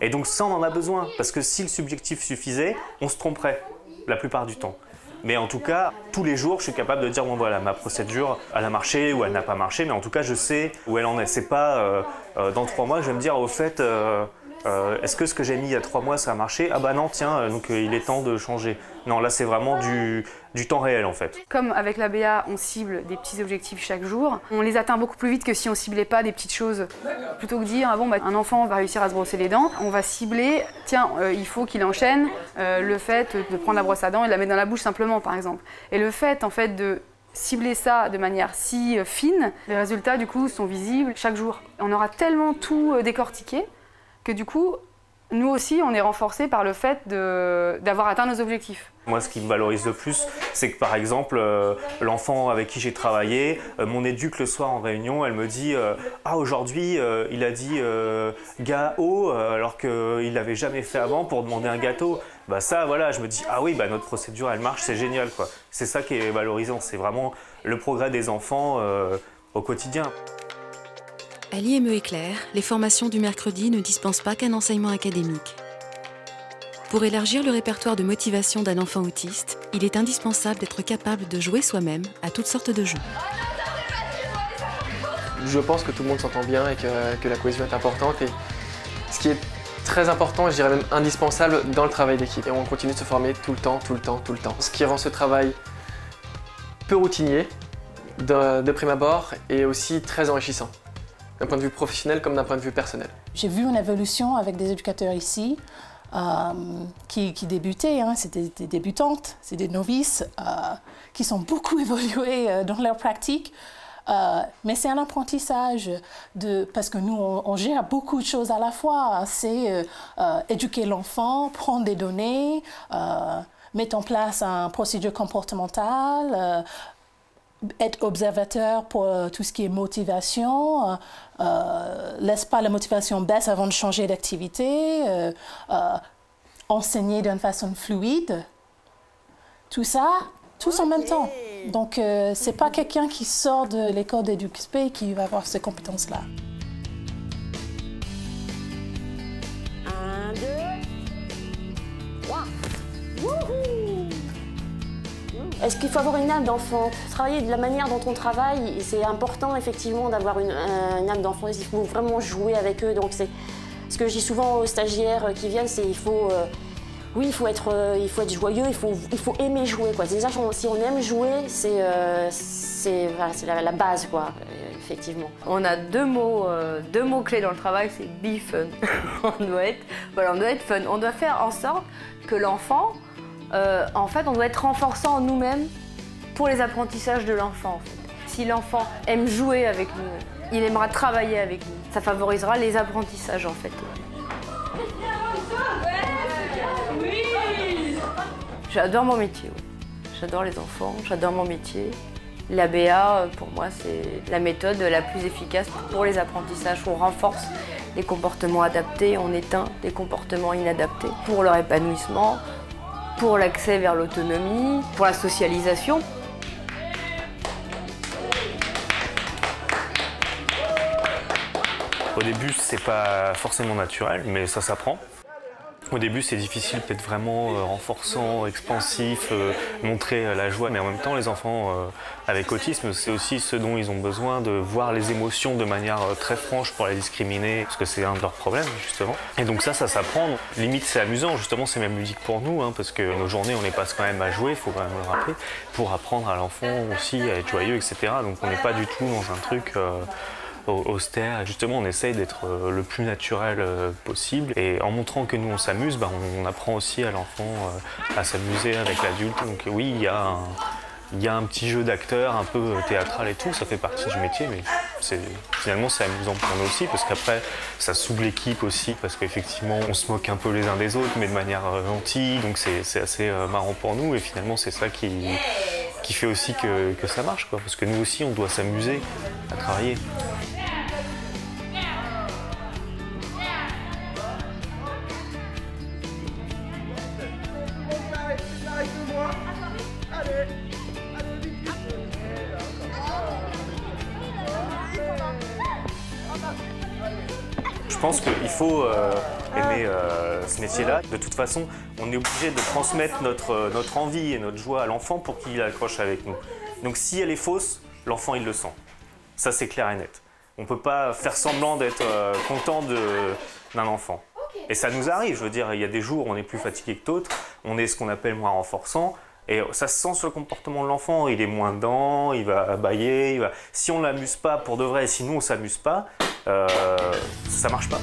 S8: Et donc ça, on en a besoin, parce que si le subjectif suffisait, on se tromperait la plupart du temps. Mais en tout cas, tous les jours, je suis capable de dire, bon voilà, ma procédure, elle a marché ou elle n'a pas marché, mais en tout cas, je sais où elle en est. C'est pas dans 3 mois, je vais me dire, au fait, est-ce que ce que j'ai mis il y a 3 mois, ça a marché? Ah bah non, tiens, donc il est temps de changer. Non, là, c'est vraiment du temps réel, en fait.
S22: Comme avec l'ABA, on cible des petits objectifs chaque jour, on les atteint beaucoup plus vite que si on ciblait pas des petites choses. Plutôt que de dire, ah bon, bah, un enfant va réussir à se brosser les dents, on va cibler, tiens, il faut qu'il enchaîne le fait de prendre la brosse à dents et de la mettre dans la bouche simplement, par exemple. Et le fait, en fait, de cibler ça de manière si fine, les résultats, du coup, sont visibles chaque jour. On aura tellement tout décortiqué que, du coup, nous aussi, on est renforcés par le fait d'avoir atteint nos objectifs.
S8: Moi, ce qui me valorise le plus, c'est que par exemple, l'enfant avec qui j'ai travaillé, mon éduc le soir en réunion, elle me dit ah, aujourd'hui, il a dit gâteau alors qu'il ne l'avait jamais fait avant pour demander un gâteau. Bah ça, voilà, je me dis ah oui, bah notre procédure, elle marche, c'est génial, quoi. C'est ça qui est valorisant, c'est vraiment le progrès des enfants au quotidien.
S1: À l'IME Éclair, les formations du mercredi ne dispensent pas qu'un enseignement académique. Pour élargir le répertoire de motivation d'un enfant autiste, il est indispensable d'être capable de jouer soi-même à toutes sortes de jeux.
S23: Je pense que tout le monde s'entend bien et que la cohésion est importante. Et ce qui est très important, je dirais même indispensable dans le travail d'équipe. Et on continue de se former tout le temps. Ce qui rend ce travail peu routinier de prime abord et aussi très enrichissant, d'un point de vue professionnel comme d'un point de vue personnel.
S7: J'ai vu une évolution avec des éducateurs ici qui débutaient, hein, c'était des débutantes, c'est des novices qui sont beaucoup évolués dans leur pratique. Mais c'est un apprentissage parce que nous, on gère beaucoup de choses à la fois. C'est éduquer l'enfant, prendre des données, mettre en place une procédure comportementale, être observateur pour tout ce qui est motivation, laisse pas la motivation baisse avant de changer d'activité, enseigner d'une façon fluide, tout ça, tous en même temps. Donc c'est pas quelqu'un qui sort de l'école d'EduxP qui va avoir ces compétences-là.
S20: 1, 2, 3. Wouhou! Est-ce qu'il faut avoir une âme d'enfant? Travailler de la manière dont on travaille, c'est important effectivement d'avoir une âme d'enfant. Il faut vraiment jouer avec eux. Donc c'est ce que je dis souvent aux stagiaires qui viennent, c'est il faut Oui, il faut être joyeux, il faut aimer jouer, quoi. Déjà, si on aime jouer, c'est la base, quoi, effectivement.
S2: On a deux mots clés dans le travail, c'est be fun. on doit être fun. On doit faire en sorte que l'enfant, en fait, on doit être renforçant en nous-mêmes pour les apprentissages de l'enfant. En fait. Si l'enfant aime jouer avec nous, il aimera travailler avec nous. Ça favorisera les apprentissages, en fait. J'adore mon métier, oui. J'adore les enfants, j'adore mon métier. L'ABA, pour moi, c'est la méthode la plus efficace pour les apprentissages. On renforce les comportements adaptés, on éteint les comportements inadaptés pour leur épanouissement, pour l'accès vers l'autonomie, pour la socialisation.
S8: Au début, c'est pas forcément naturel, mais ça s'apprend. Au début, c'est difficile, peut-être vraiment renforçant, expansif, montrer la joie. Mais en même temps, les enfants avec autisme, c'est aussi ce dont ils ont besoin, de voir les émotions de manière très franche pour les discriminer, parce que c'est un de leurs problèmes, justement. Et donc ça s'apprend. Limite, c'est amusant, justement, c'est même ludique pour nous, hein, parce que nos journées, on les passe quand même à jouer, il faut quand même le rappeler, pour apprendre à l'enfant aussi à être joyeux, etc. Donc on n'est pas du tout dans un truc... austère. Justement, on essaye d'être le plus naturel possible. Et en montrant que nous, on s'amuse, on apprend aussi à l'enfant à s'amuser avec l'adulte. Donc oui, il y a un petit jeu d'acteur, un peu théâtral et tout, ça fait partie du métier, mais finalement, c'est amusant pour nous aussi, parce qu'après, ça soude l'équipe aussi, parce qu'effectivement, on se moque un peu les uns des autres, mais de manière gentille, donc c'est assez marrant pour nous, et finalement, c'est ça qui fait aussi que ça marche, quoi, parce que nous aussi, on doit s'amuser à travailler. Je pense qu'il faut aimer ce métier-là. De toute façon, on est obligé de transmettre notre envie et notre joie à l'enfant pour qu'il accroche avec nous. Donc si elle est fausse, l'enfant il le sent. Ça c'est clair et net. On ne peut pas faire semblant d'être content d'un enfant. Et ça nous arrive, je veux dire, il y a des jours où on est plus fatigué que d'autres, on est ce qu'on appelle moins renforçant. Et ça se sent sur le comportement de l'enfant, il est moins dedans, il va bâiller, Si on ne l'amuse pas pour de vrai, si nous on ne s'amuse pas, ça ne marche pas.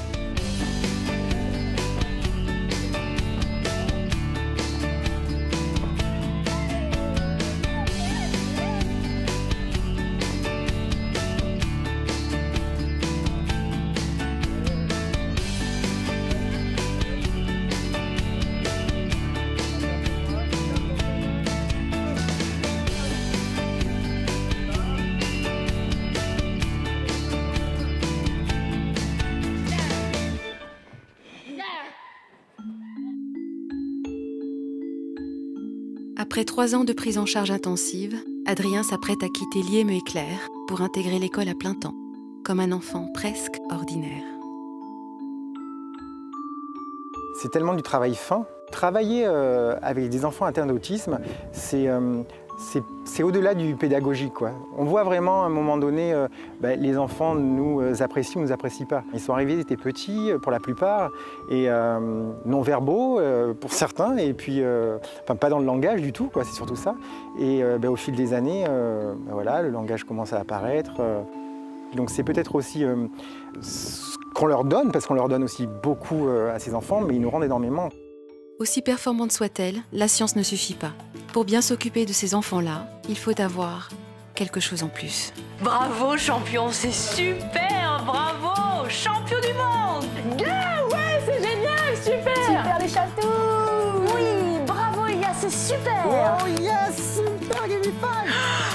S1: Après 3 ans de prise en charge intensive, Adrien s'apprête à quitter Lieme et Claire pour intégrer l'école à plein temps, comme un enfant presque ordinaire.
S4: C'est tellement du travail fin. Travailler avec des enfants atteints d'autisme, c'est au-delà du pédagogique, quoi. On voit vraiment à un moment donné, les enfants nous apprécient ou ne nous apprécient pas. Ils sont arrivés, ils étaient petits pour la plupart, et non-verbaux pour certains, et puis pas dans le langage du tout, quoi, c'est surtout ça. Et au fil des années, voilà, le langage commence à apparaître. Donc c'est peut-être aussi ce qu'on leur donne, parce qu'on leur donne aussi beaucoup à ces enfants, mais ils nous rendent énormément.
S1: Aussi performante soit-elle, la science ne suffit pas. Pour bien s'occuper de ces enfants-là, il faut avoir quelque chose en plus.
S2: Bravo champion, c'est super, bravo, champion du monde.
S20: Yeah, ouais, c'est génial, super.
S2: Super les chatous.
S20: Oui, bravo les gars, c'est super.
S4: Oh yes, super, give me five.